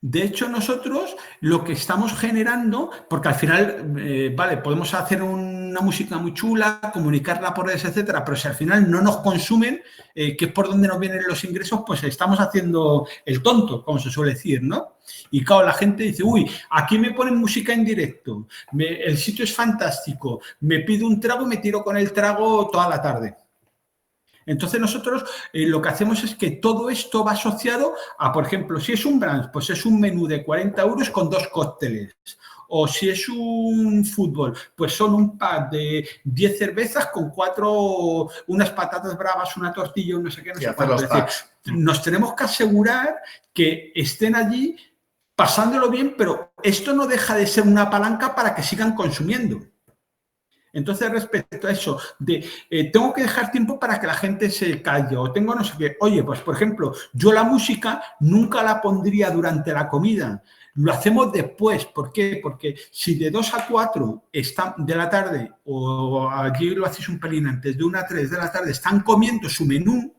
De hecho, nosotros lo que estamos generando, porque al final, vale, podemos hacer una música muy chula, comunicarla por redes, etcétera, pero si al final no nos consumen, que es por donde nos vienen los ingresos, pues estamos haciendo el tonto, como se suele decir, ¿no? Y claro, la gente dice, uy, aquí me ponen música en directo, el sitio es fantástico, me pido un trago y me tiro con el trago toda la tarde. Entonces nosotros lo que hacemos es que todo esto va asociado a, por ejemplo, si es un brunch, pues es un menú de 40 euros con 2 cócteles. O si es un fútbol, pues son un pack de 10 cervezas con 4, unas patatas bravas, una tortilla, no sé qué, no sé cuánto. Es decir, nos tenemos que asegurar que estén allí pasándolo bien, pero esto no deja de ser una palanca para que sigan consumiendo. Entonces, respecto a eso, tengo que dejar tiempo para que la gente se calle o tengo no sé qué. Oye, pues por ejemplo, yo la música nunca la pondría durante la comida. Lo hacemos después. ¿Por qué? Porque si de 2 a 4 de la tarde o allí lo hacéis un pelín antes, de 1 a 3 de la tarde, están comiendo su menú,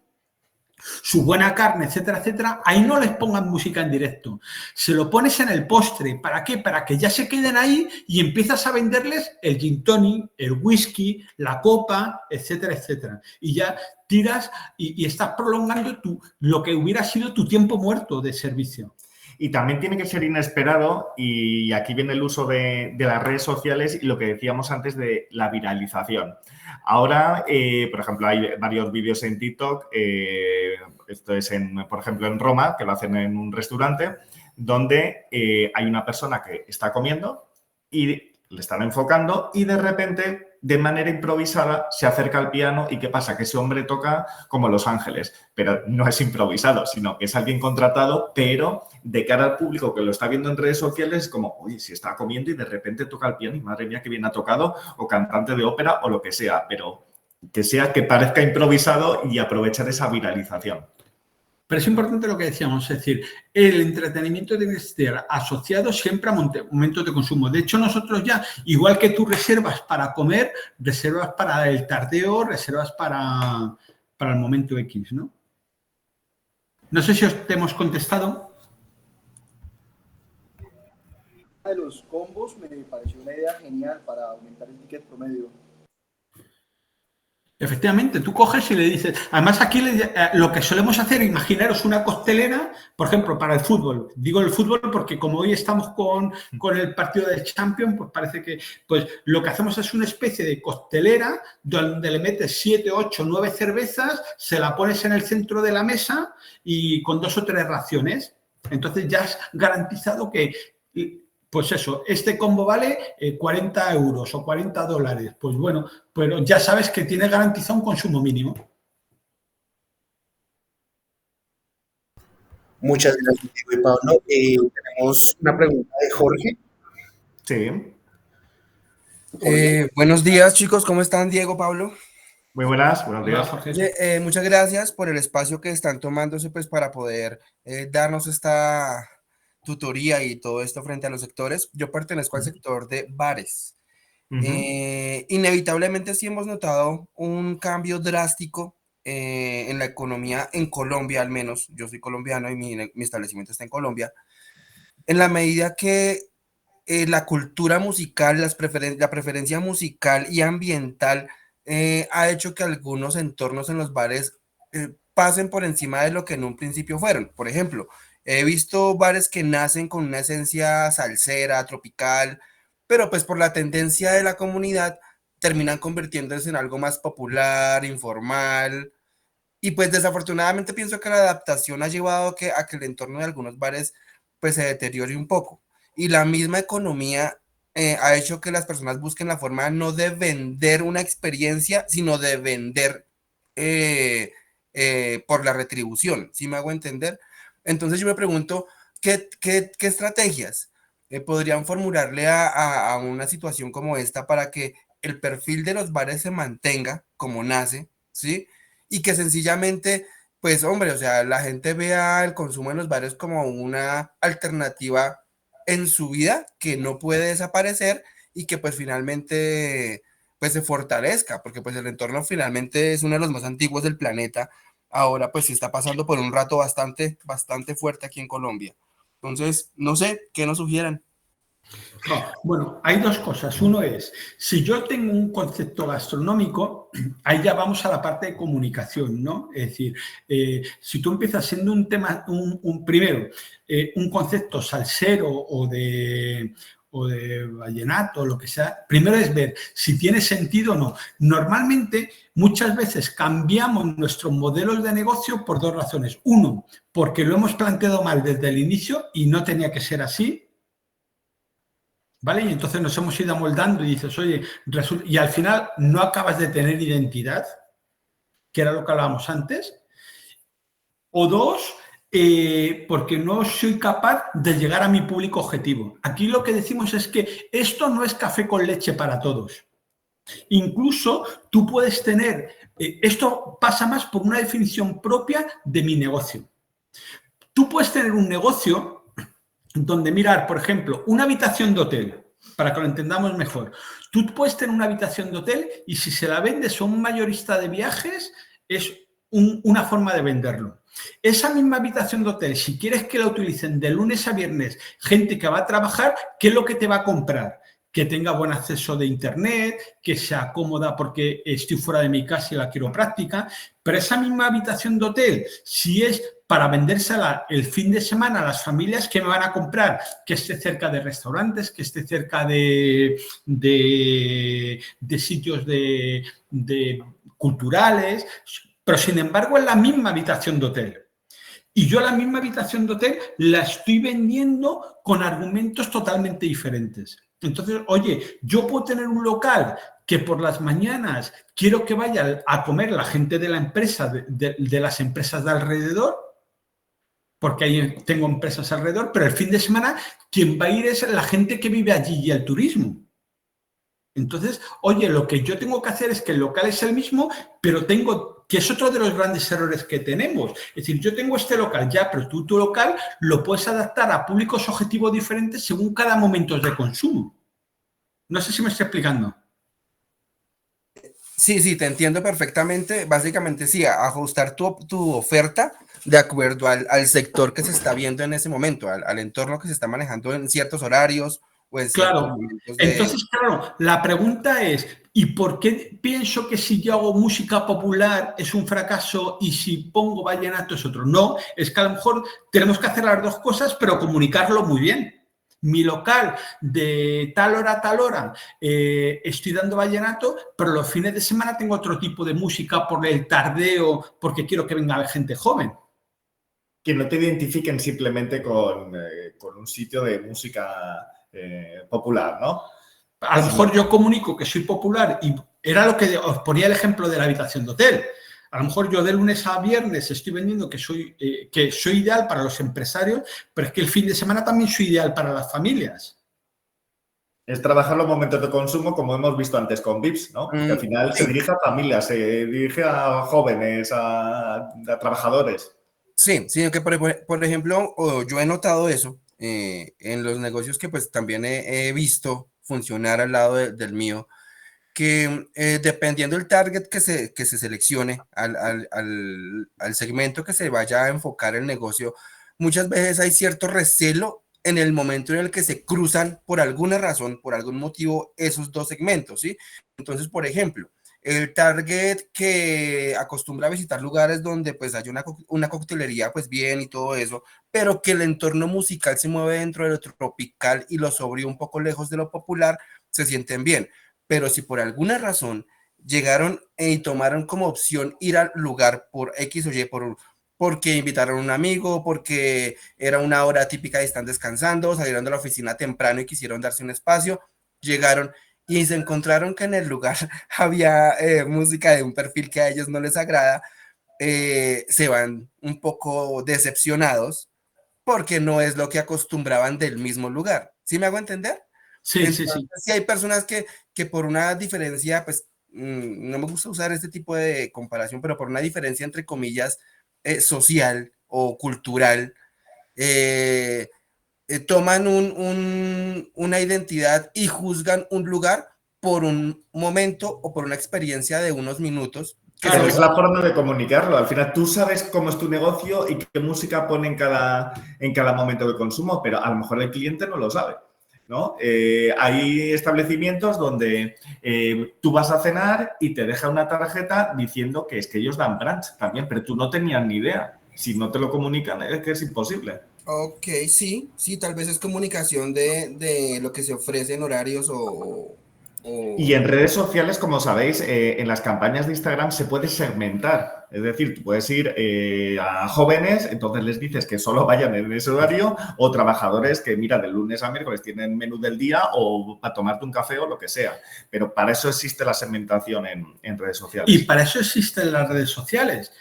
su buena carne, etcétera, etcétera, ahí no les pongan música en directo. Se lo pones en el postre. ¿Para qué? Para que ya se queden ahí y empiezas a venderles el gin tonic, el whisky, la copa, etcétera, etcétera. Y ya tiras y estás prolongando lo que hubiera sido tu tiempo muerto de servicio. Y también tiene que ser inesperado, y aquí viene el uso de las redes sociales y lo que decíamos antes de la viralización. Ahora, por ejemplo, hay varios vídeos en TikTok, esto es, por ejemplo, en Roma, que lo hacen en un restaurante, donde hay una persona que está comiendo y le están enfocando y de repente, de manera improvisada, se acerca al piano y ¿qué pasa? Que ese hombre toca como Los Ángeles, pero no es improvisado, sino que es alguien contratado, pero de cara al público que lo está viendo en redes sociales es como, oye, si está comiendo y de repente toca el piano y madre mía, que bien ha tocado, o cantante de ópera o lo que sea, pero que parezca improvisado y aprovechar esa viralización. Pero es importante lo que decíamos, es decir, el entretenimiento debe estar asociado siempre a momentos de consumo. De hecho, nosotros ya, igual que tú reservas para comer, reservas para el tardeo, reservas para el momento X, ¿no? No sé si os te hemos contestado. De los combos me pareció una idea genial para aumentar el ticket promedio. Efectivamente, tú coges y le dices, además aquí lo que solemos hacer, imaginaros una costelera, por ejemplo, para el fútbol. Digo el fútbol porque como hoy estamos con el partido de Champions, pues parece que pues lo que hacemos es una especie de costelera donde le metes 7, 8, 9 cervezas, se la pones en el centro de la mesa y con 2 o 3 raciones. Entonces ya has garantizado que... Pues eso, este combo vale 40 euros o 40 dólares. Pues bueno, pero ya sabes que tiene garantizado un consumo mínimo. Muchas gracias, Diego y Pablo. Tenemos una pregunta de Jorge. Sí. Buenos días, chicos. ¿Cómo están, Diego, Pablo? Muy buenas, buenos días. Hola, Jorge. Muchas gracias por el espacio que están tomándose pues, para poder darnos esta tutoría y todo esto frente a los sectores. Yo pertenezco al sector de bares. Inevitablemente sí hemos notado un cambio drástico en la economía en Colombia, al menos. Yo soy colombiano y mi establecimiento está en Colombia. En la medida que la cultura musical, la preferencia musical y ambiental ha hecho que algunos entornos en los bares pasen por encima de lo que en un principio fueron. Por ejemplo, he visto bares que nacen con una esencia salsera, tropical, pero pues por la tendencia de la comunidad terminan convirtiéndose en algo más popular, informal, y pues desafortunadamente pienso que la adaptación ha llevado a que el entorno de algunos bares pues se deteriore un poco. Y la misma economía ha hecho que las personas busquen la forma no de vender una experiencia, sino de vender por la retribución, ¿sí me hago entender? Entonces yo me pregunto, ¿qué estrategias podrían formularle a una situación como esta para que el perfil de los bares se mantenga como nace, ¿sí? Y que sencillamente, pues hombre, o sea, la gente vea el consumo en los bares como una alternativa en su vida que no puede desaparecer y que pues finalmente pues se fortalezca, porque pues el entorno finalmente es uno de los más antiguos del planeta. Ahora pues se está pasando por un rato bastante fuerte aquí en Colombia. Entonces, no sé, ¿qué nos sugieran? No, bueno, hay dos cosas. Uno es, si yo tengo un concepto gastronómico, ahí ya vamos a la parte de comunicación, ¿no? Es decir, si tú empiezas siendo un tema, primero, un concepto salsero o de vallenato, lo que sea, primero es ver si tiene sentido o no. Normalmente, muchas veces cambiamos nuestros modelos de negocio por dos razones. Uno, porque lo hemos planteado mal desde el inicio y no tenía que ser así. ¿Vale? Y entonces nos hemos ido amoldando y dices, oye, y al final no acabas de tener identidad, que era lo que hablábamos antes. O dos, porque no soy capaz de llegar a mi público objetivo. Aquí lo que decimos es que esto no es café con leche para todos. Incluso tú puedes tener, esto pasa más por una definición propia de mi negocio. Tú puedes tener un negocio donde mirar, por ejemplo, una habitación de hotel, para que lo entendamos mejor. Tú puedes tener una habitación de hotel y si se la vendes a un mayorista de viajes, es una forma de venderlo. Esa misma habitación de hotel, si quieres que la utilicen de lunes a viernes, gente que va a trabajar, ¿qué es lo que te va a comprar? Que tenga buen acceso de internet, que sea cómoda porque estoy fuera de mi casa y la quiero práctica. Pero esa misma habitación de hotel, si es para vendérsela el fin de semana a las familias que me van a comprar, que esté cerca de restaurantes, que esté cerca de sitios de culturales, pero sin embargo es la misma habitación de hotel. Y yo la misma habitación de hotel la estoy vendiendo con argumentos totalmente diferentes. Entonces, oye, yo puedo tener un local que por las mañanas quiero que vaya a comer la gente de la empresa, de las empresas de alrededor, porque ahí tengo empresas alrededor, pero el fin de semana quien va a ir es la gente que vive allí y el turismo. Entonces, oye, lo que yo tengo que hacer es que el local es el mismo, pero que es otro de los grandes errores que tenemos. Es decir, yo tengo este local ya, pero tú tu local lo puedes adaptar a públicos objetivos diferentes según cada momento de consumo. No sé si me estoy explicando. Sí, te entiendo perfectamente. Básicamente, sí, ajustar tu oferta de acuerdo al sector que se está viendo en ese momento, al entorno que se está manejando en ciertos horarios o en ciertos momentos. Entonces, claro, la pregunta es, ¿y por qué pienso que si yo hago música popular es un fracaso y si pongo vallenato es otro? No, es que a lo mejor tenemos que hacer las dos cosas, pero comunicarlo muy bien. Mi local de tal hora a tal hora estoy dando vallenato, pero los fines de semana tengo otro tipo de música por el tardeo, porque quiero que venga gente joven. Que no te identifiquen simplemente con un sitio de música popular, ¿no? A lo mejor yo comunico que soy popular y era lo que os ponía el ejemplo de la habitación de hotel. A lo mejor yo de lunes a viernes estoy vendiendo que soy ideal para los empresarios, pero es que el fin de semana también soy ideal para las familias. Es trabajar los momentos de consumo como hemos visto antes con Vips, ¿no? Que al final se dirige a familias, se dirige a jóvenes, a trabajadores. Sí, que por ejemplo, yo he notado eso en los negocios que pues también he visto funcionar al lado del mío, que dependiendo del target que se seleccione, al segmento que se vaya a enfocar el negocio, muchas veces hay cierto recelo en el momento en el que se cruzan por alguna razón, por algún motivo, esos dos segmentos, ¿sí? Entonces, por ejemplo, el target que acostumbra a visitar lugares donde pues hay una coctelería pues bien y todo eso, pero que el entorno musical se mueve dentro de lo tropical y lo sobrio un poco lejos de lo popular, se sienten bien. Pero si por alguna razón llegaron y tomaron como opción ir al lugar por X o Y, porque invitaron a un amigo, porque era una hora típica y están descansando, salieron de la oficina temprano y quisieron darse un espacio, llegaron y se encontraron que en el lugar había música de un perfil que a ellos no les agrada, se van un poco decepcionados porque no es lo que acostumbraban del mismo lugar. ¿Sí me hago entender? Sí, Entonces, sí, sí. sí hay personas que por una diferencia, pues no me gusta usar este tipo de comparación, pero por una diferencia entre comillas social o cultural, toman una identidad y juzgan un lugar por un momento o por una experiencia de unos minutos. Claro, es la forma de comunicarlo. Al final tú sabes cómo es tu negocio y qué música pone en cada momento de consumo, pero a lo mejor el cliente no lo sabe, ¿no? Hay establecimientos donde tú vas a cenar y te deja una tarjeta diciendo que es que ellos dan brunch también, pero tú no tenías ni idea. Si no te lo comunican, es que es imposible. Ok, sí, tal vez es comunicación de lo que se ofrece en horarios Y en redes sociales, como sabéis, en las campañas de Instagram se puede segmentar. Es decir, tú puedes ir a jóvenes, entonces les dices que solo vayan en ese horario, o trabajadores que, mira, de lunes a miércoles tienen menú del día o para tomarte un café o lo que sea. Pero para eso existe la segmentación en redes sociales. Y para eso existen las redes sociales.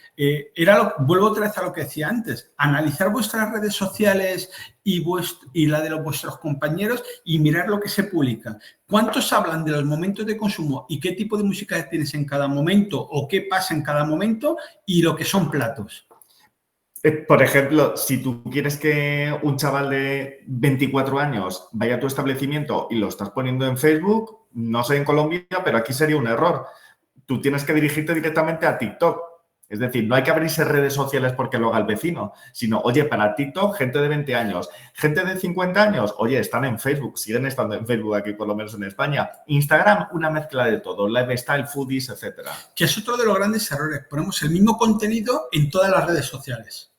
Vuelvo otra vez a lo que decía antes, analizar vuestras redes sociales y la de vuestros compañeros y mirar lo que se publica. ¿Cuántos hablan de los momentos de consumo y qué tipo de música tienes en cada momento o qué pasa en cada momento y lo que son platos? Por ejemplo, si tú quieres que un chaval de 24 años vaya a tu establecimiento y lo estás poniendo en Facebook, no sé en Colombia, pero aquí sería un error. Tú tienes que dirigirte directamente a TikTok. Es decir, no hay que abrirse redes sociales porque lo haga el vecino, sino, oye, para TikTok, gente de 20 años, gente de 50 años, oye, están en Facebook, siguen estando en Facebook aquí, por lo menos en España. Instagram, una mezcla de todo, lifestyle, foodies, etcétera. Que es otro de los grandes errores. Ponemos el mismo contenido en todas las redes sociales.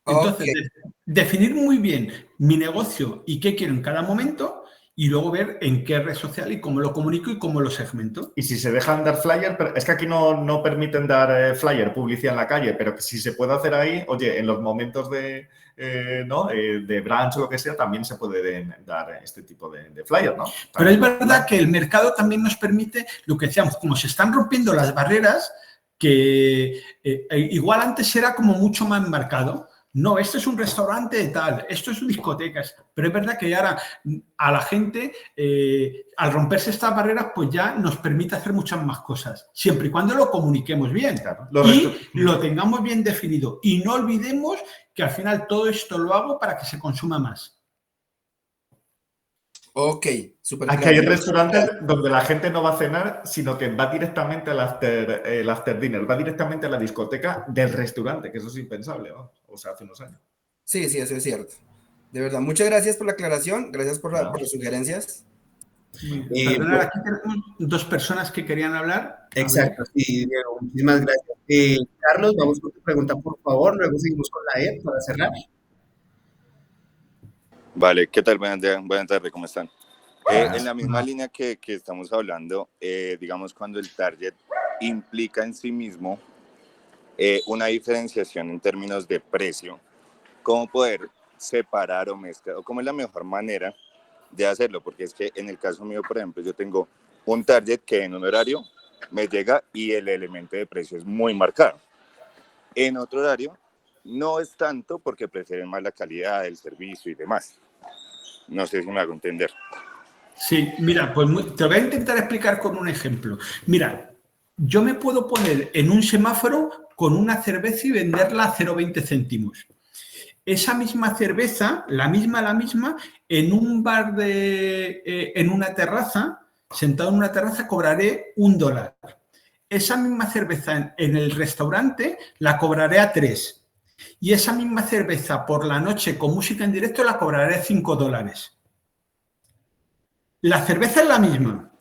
Entonces, definir muy bien mi negocio y qué quiero en cada momento y luego ver en qué red social y cómo lo comunico y cómo lo segmento. Y si se dejan dar flyer, pero es que aquí no permiten dar flyer, publicidad en la calle, pero que si se puede hacer ahí, oye, en los momentos de brunch o lo que sea, también se puede dar este tipo de flyer, ¿no? Pero es verdad que el mercado también nos permite, lo que decíamos, como se están rompiendo las barreras, que igual antes era como mucho más marcado. No, esto es un restaurante de tal, esto es discotecas, pero es verdad que ahora a la gente, al romperse estas barreras, pues ya nos permite hacer muchas más cosas, siempre y cuando lo comuniquemos bien, claro, y lo tengamos bien definido. Y no olvidemos que al final todo esto lo hago para que se consuma más. Ok, súper Aquí hay restaurantes donde la gente no va a cenar, sino que va directamente al after dinner, va directamente a la discoteca del restaurante, que eso es impensable, ¿no? O sea, hace unos años. Sí, eso es cierto. De verdad, muchas gracias por la aclaración, gracias por las sugerencias. Perdonad, aquí tenemos dos personas que querían hablar. Exacto, sí, Diego, muchísimas gracias. Carlos, vamos con tu pregunta, por favor, luego seguimos con la E para cerrar. Vale, ¿qué tal? Buenas tardes, ¿cómo están? En la misma línea que estamos hablando, digamos, cuando el target implica en sí mismo una diferenciación en términos de precio, ¿cómo poder separar o mezclar, o cómo es la mejor manera de hacerlo? Porque es que en el caso mío, por ejemplo, yo tengo un target que en un horario me llega y el elemento de precio es muy marcado. En otro horario no es tanto porque prefieren más la calidad del servicio y demás. No sé si me hago entender. Sí, mira, pues te voy a intentar explicar con un ejemplo. Mira, yo me puedo poner en un semáforo con una cerveza y venderla a 0,20 céntimos. Esa misma cerveza, la misma, en un bar en una terraza, sentado en una terraza, cobraré $1. Esa misma cerveza en el restaurante la cobraré a 3. Y esa misma cerveza por la noche con música en directo la cobraré a $5. La cerveza es la misma.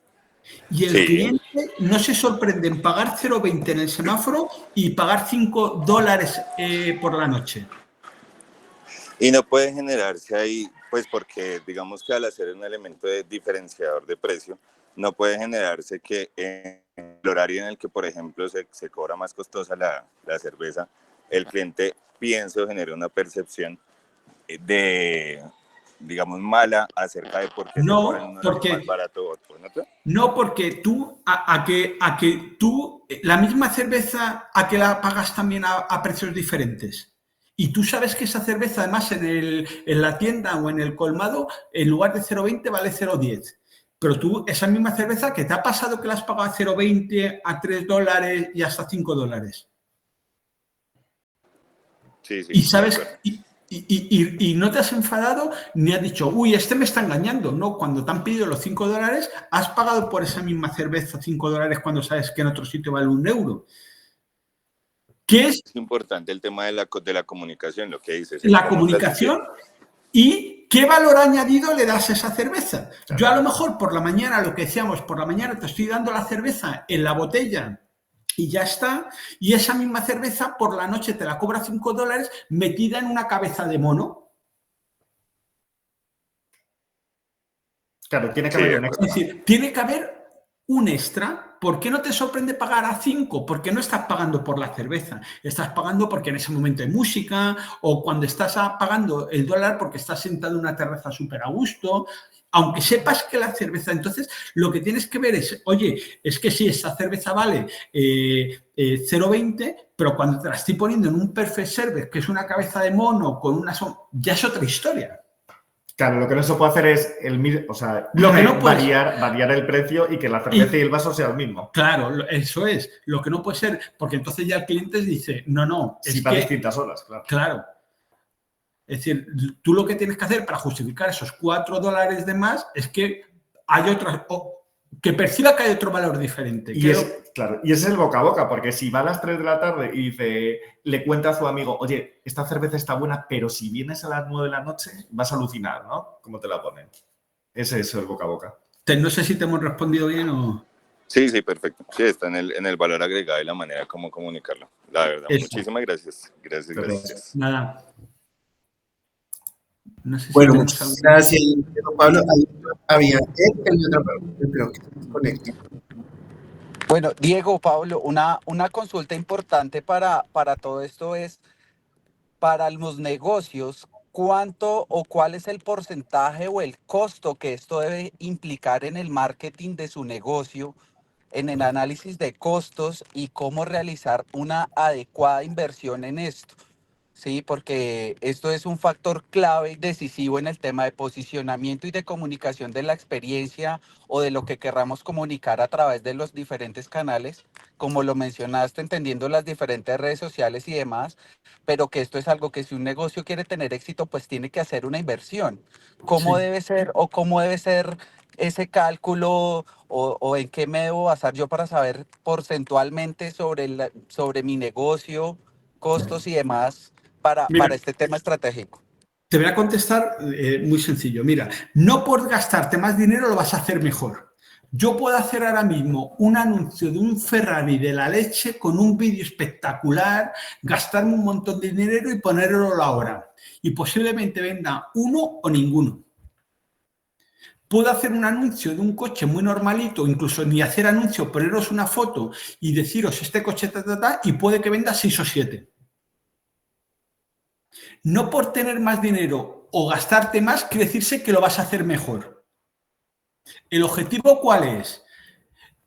Y el cliente no se sorprende en pagar 0,20 en el semáforo y pagar $5 por la noche. Y no puede generarse ahí, pues porque digamos que al hacer un elemento de diferenciador de precio, no puede generarse que en el horario en el que, por ejemplo, se cobra más costosa la cerveza, el cliente piense o genere una percepción de, digamos, mala acerca de por qué se cobra en un horario más barato o otro, ¿no? No, porque tú, a que tú, la misma cerveza, ¿a que la pagas también a precios diferentes? Y tú sabes que esa cerveza, además, en la tienda o en el colmado, en lugar de 0,20 vale 0,10. Pero tú, esa misma cerveza, ¿que te ha pasado que la has pagado a 0,20, a $3 y hasta $5? Sí, Y sabes, y no te has enfadado ni has dicho, uy, este me está engañando. No, cuando te han pedido los $5, has pagado por esa misma cerveza $5 cuando sabes que en otro sitio vale €1. ¿Qué es? Es importante el tema de la comunicación, lo que dices. La comunicación y qué valor añadido le das a esa cerveza. Claro. Yo a lo mejor por la mañana, lo que decíamos, por la mañana te estoy dando la cerveza en la botella y ya está, y esa misma cerveza por la noche te la cobra $5 metida en una cabeza de mono. Claro, tiene que haber un extra. Es decir, tiene que haber un extra. ¿Por qué no te sorprende pagar a 5? Porque no estás pagando por la cerveza, estás pagando porque en ese momento hay música, o cuando estás pagando el dólar porque estás sentado en una terraza súper a gusto, aunque sepas que la cerveza, entonces lo que tienes que ver es, oye, es que sí, esta cerveza vale 0,20, pero cuando te la estoy poniendo en un perfect server, que es una cabeza de mono con una ya es otra historia. Claro, lo que no se puede hacer es lo que no variar el precio y que la cerveza y el vaso sea el mismo. Claro, eso es. Lo que no puede ser, porque entonces ya el cliente dice, no. Sí, para distintas horas, claro. Claro. Es decir, tú lo que tienes que hacer para justificar esos $4 de más es que hay otras, que perciba que hay otro valor diferente. Claro, y ese es el boca a boca, porque si va a las 3 de la tarde y le cuenta a su amigo, oye, esta cerveza está buena, pero si vienes a las 9 de la noche vas a alucinar, ¿no? ¿Cómo te la ponen? Ese es el boca a boca. No sé si te hemos respondido bien o... Sí, perfecto. Sí, está en el valor agregado y la manera como comunicarlo. La verdad. Eso. Muchísimas gracias. Gracias. Nada. No sé si bueno, muchas gracias, Pablo. Había otra pregunta, creo que se conecta. Bueno, Diego, Pablo, una consulta importante para todo esto es, para los negocios, ¿cuánto o cuál es el porcentaje o el costo que esto debe implicar en el marketing de su negocio, en el análisis de costos y cómo realizar una adecuada inversión en esto? Sí, porque esto es un factor clave y decisivo en el tema de posicionamiento y de comunicación de la experiencia o de lo que querramos comunicar a través de los diferentes canales, como lo mencionaste, entendiendo las diferentes redes sociales y demás, pero que esto es algo que si un negocio quiere tener éxito, pues tiene que hacer una inversión. ¿Cómo debe ser o cómo debe ser ese cálculo o en qué me debo basar yo para saber porcentualmente sobre mi negocio, costos y demás? Para este tema estratégico? Te voy a contestar muy sencillo. Mira, no por gastarte más dinero lo vas a hacer mejor. Yo puedo hacer ahora mismo un anuncio de un Ferrari de la leche con un vídeo espectacular, gastarme un montón de dinero y ponerlo a la hora. Y posiblemente venda uno o ninguno. Puedo hacer un anuncio de un coche muy normalito, incluso ni hacer anuncio, poneros una foto y deciros este coche y puede que venda 6 o 7. No por tener más dinero o gastarte más quiere decirse que lo vas a hacer mejor. ¿El objetivo cuál es?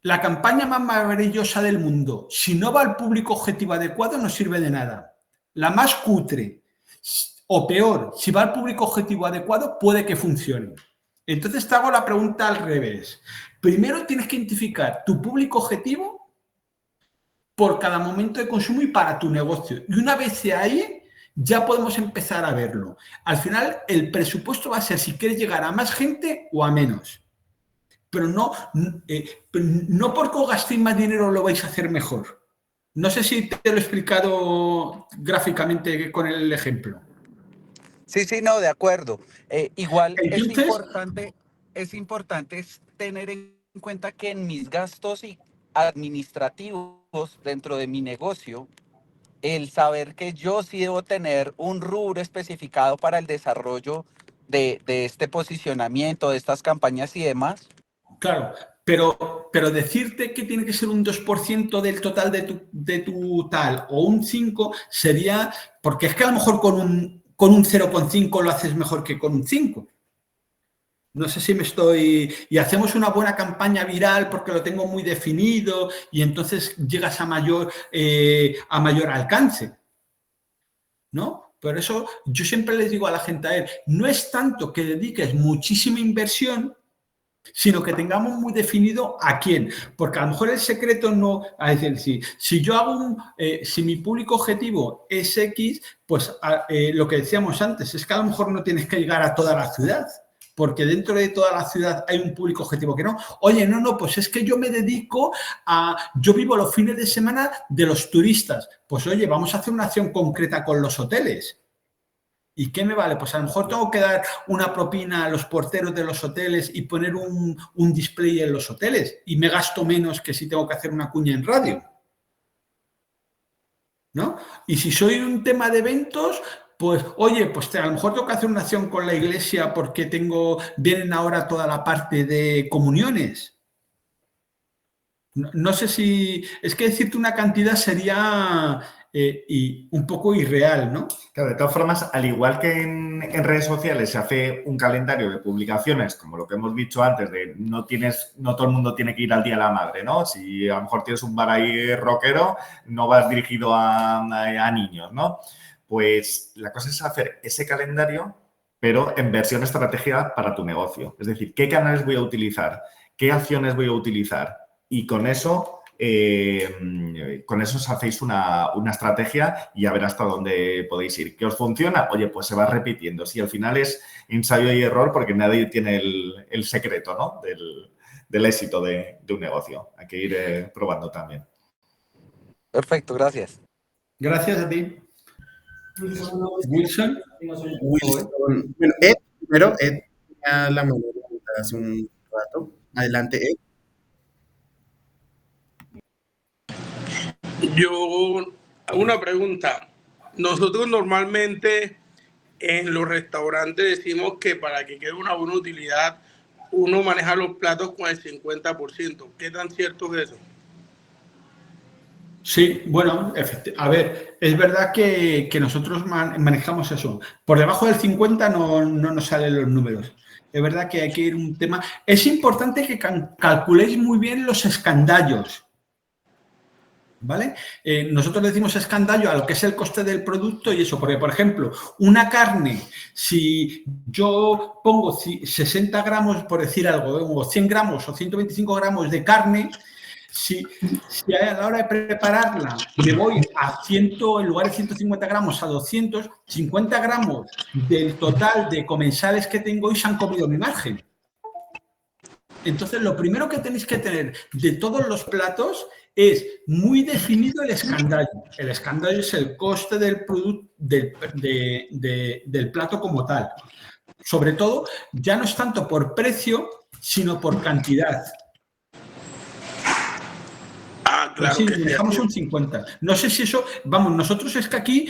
La campaña más maravillosa del mundo, si no va al público objetivo adecuado, no sirve de nada. La más cutre o peor, si va al público objetivo adecuado, puede que funcione. Entonces te hago la pregunta al revés. Primero tienes que identificar tu público objetivo por cada momento de consumo y para tu negocio. Y una vez ahí, ya podemos empezar a verlo. Al final, el presupuesto va a ser si quieres llegar a más gente o a menos. Pero no porque os gastéis más dinero lo vais a hacer mejor. No sé si te lo he explicado gráficamente con el ejemplo. Sí, no, de acuerdo. Igual entonces, es importante tener en en cuenta que en mis gastos administrativos dentro de mi negocio, el saber que yo sí debo tener un rubro especificado para el desarrollo de este posicionamiento, de estas campañas y demás. Claro, pero decirte que tiene que ser un 2% del total de tu tal o un 5 sería, porque es que a lo mejor con un 0,5 lo haces mejor que con un 5. No sé si me estoy... Y hacemos una buena campaña viral porque lo tengo muy definido y entonces llegas a mayor alcance, ¿no? Por eso yo siempre les digo a la gente, a ver, no es tanto que dediques muchísima inversión, sino que tengamos muy definido a quién, porque a lo mejor el secreto no, es decir, si yo hago si mi público objetivo es X, pues lo que decíamos antes, es que a lo mejor no tienes que llegar a toda la ciudad, porque dentro de toda la ciudad hay un público objetivo que no. Oye, no, pues es que yo me dedico yo vivo los fines de semana de los turistas, pues oye, vamos a hacer una acción concreta con los hoteles. ¿Y qué me vale? Pues a lo mejor tengo que dar una propina a los porteros de los hoteles y poner un display en los hoteles y me gasto menos que si tengo que hacer una cuña en radio, ¿no? Y si soy un tema de eventos, pues oye, pues a lo mejor tengo que hacer una acción con la iglesia porque vienen ahora toda la parte de comuniones. No sé si... Es que decirte una cantidad sería... y un poco irreal, ¿no? Claro, de todas formas, al igual que en redes sociales se hace un calendario de publicaciones, como lo que hemos dicho antes, de no todo el mundo tiene que ir al Día de la Madre, ¿no? Si a lo mejor tienes un bar ahí rockero, no vas dirigido a niños, ¿no? Pues la cosa es hacer ese calendario, pero en versión estratégica para tu negocio. Es decir, ¿qué canales voy a utilizar? ¿Qué acciones voy a utilizar? Y con eso os hacéis una estrategia y a ver hasta dónde podéis ir. ¿Qué os funciona? Oye, pues se va repitiendo. Sí, al final es ensayo y error porque nadie tiene el secreto, ¿no? del éxito de un negocio. Hay que ir probando también. Perfecto, gracias. Gracias a ti. Wilson. Bueno, Ed, primero, Ed tenía la mano levantada hace un rato. Adelante, Ed. Yo, una pregunta. Nosotros normalmente en los restaurantes decimos que para que quede una buena utilidad, uno maneja los platos con el 50%. ¿Qué tan cierto es eso? Sí, bueno, a ver, es verdad que nosotros manejamos eso. Por debajo del 50 no nos salen los números. Es verdad que hay que ir un tema... Es importante que calculéis muy bien los escandallos, ¿vale? Nosotros decimos escandallo a lo que es el coste del producto y eso, porque, por ejemplo, una carne, si yo pongo 60 gramos, por decir algo, o 100 gramos o 125 gramos de carne... Si a la hora de prepararla me voy a 100, en lugar de 150 gramos a 200, 50 gramos del total de comensales que tengo hoy se han comido mi margen. Entonces, lo primero que tenéis que tener de todos los platos es muy definido el escandallo. El escandallo es el coste del producto, del plato como tal. Sobre todo, ya no es tanto por precio, sino por cantidad. Claro, sí, que dejamos un 50. No sé si eso... Vamos, nosotros es que aquí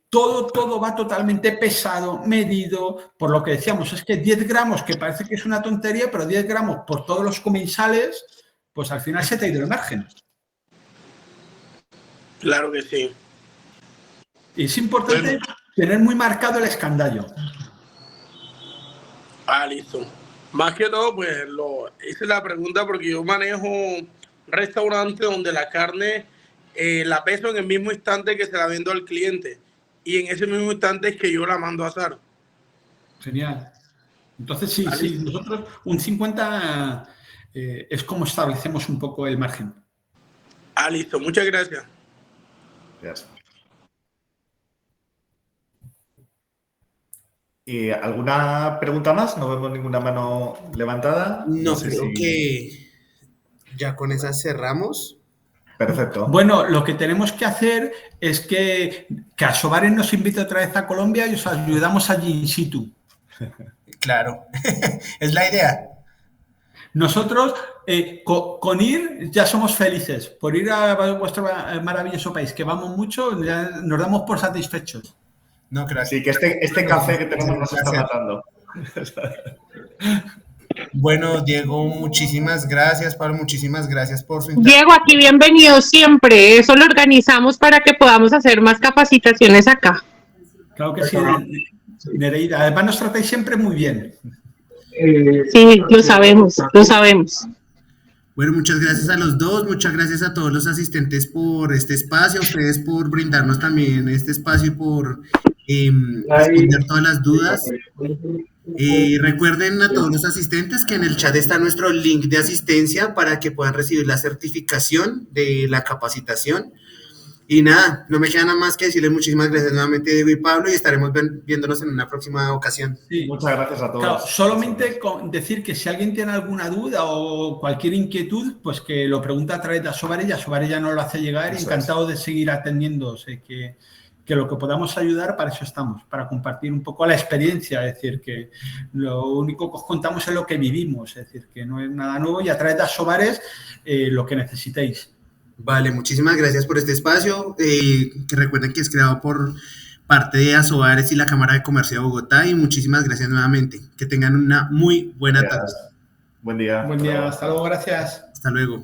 todo va totalmente pesado, medido, por lo que decíamos, es que 10 gramos, que parece que es una tontería, pero 10 gramos por todos los comensales, pues al final se te ha ido el margen. Claro que sí. Y es importante tener muy marcado el escandallo. Listo. Más que todo, pues hice la pregunta porque yo manejo restaurante donde la carne la peso en el mismo instante que se la vendo al cliente y en ese mismo instante es que yo la mando a asar. Genial. Entonces sí, nosotros un 50 es como establecemos un poco el margen. Listo, muchas gracias. Gracias. ¿Y alguna pregunta más? No vemos ninguna mano levantada. No sé creo que ya con esa cerramos. Perfecto. Bueno, lo que tenemos que hacer es que Asobares nos invite otra vez a Colombia y os ayudamos allí in situ. Claro, es la idea. Nosotros, con ir, ya somos felices. Por ir a vuestro maravilloso país, que vamos mucho, ya nos damos por satisfechos. No, gracias. Sí, que este café que tenemos nos está matando. Bueno, Diego, muchísimas gracias. Pablo, muchísimas gracias por su Diego, aquí bienvenido siempre. Eso lo organizamos para que podamos hacer más capacitaciones acá. Claro que sí, Nereida. Además nos tratáis siempre muy bien. Sí, lo sabemos, lo sabemos. Bueno, muchas gracias a los dos, muchas gracias a todos los asistentes por este espacio, a ustedes por brindarnos también este espacio y por responder todas las dudas. Recuerden a todos los asistentes que en el chat está nuestro link de asistencia para que puedan recibir la certificación de la capacitación. Y nada, no me queda nada más que decirles muchísimas gracias nuevamente, Diego y Pablo, y estaremos viéndonos en una próxima ocasión. Sí. Muchas gracias a todos. Claro, solamente decir que si alguien tiene alguna duda o cualquier inquietud, pues que lo pregunta a través de Asovarella. Asovarella nos lo hace llegar y encantado de seguir atendiendo. O sea, que lo que podamos ayudar, para eso estamos, para compartir un poco la experiencia. Es decir, que lo único que os contamos es lo que vivimos, es decir, que no es nada nuevo, y a través de Asovares lo que necesitéis. Vale, muchísimas gracias por este espacio, que recuerden que es creado por parte de Asovares y la Cámara de Comercio de Bogotá, y muchísimas gracias nuevamente. Que tengan una muy buena tarde. Buen día. Buen día, hasta luego, gracias. Hasta luego.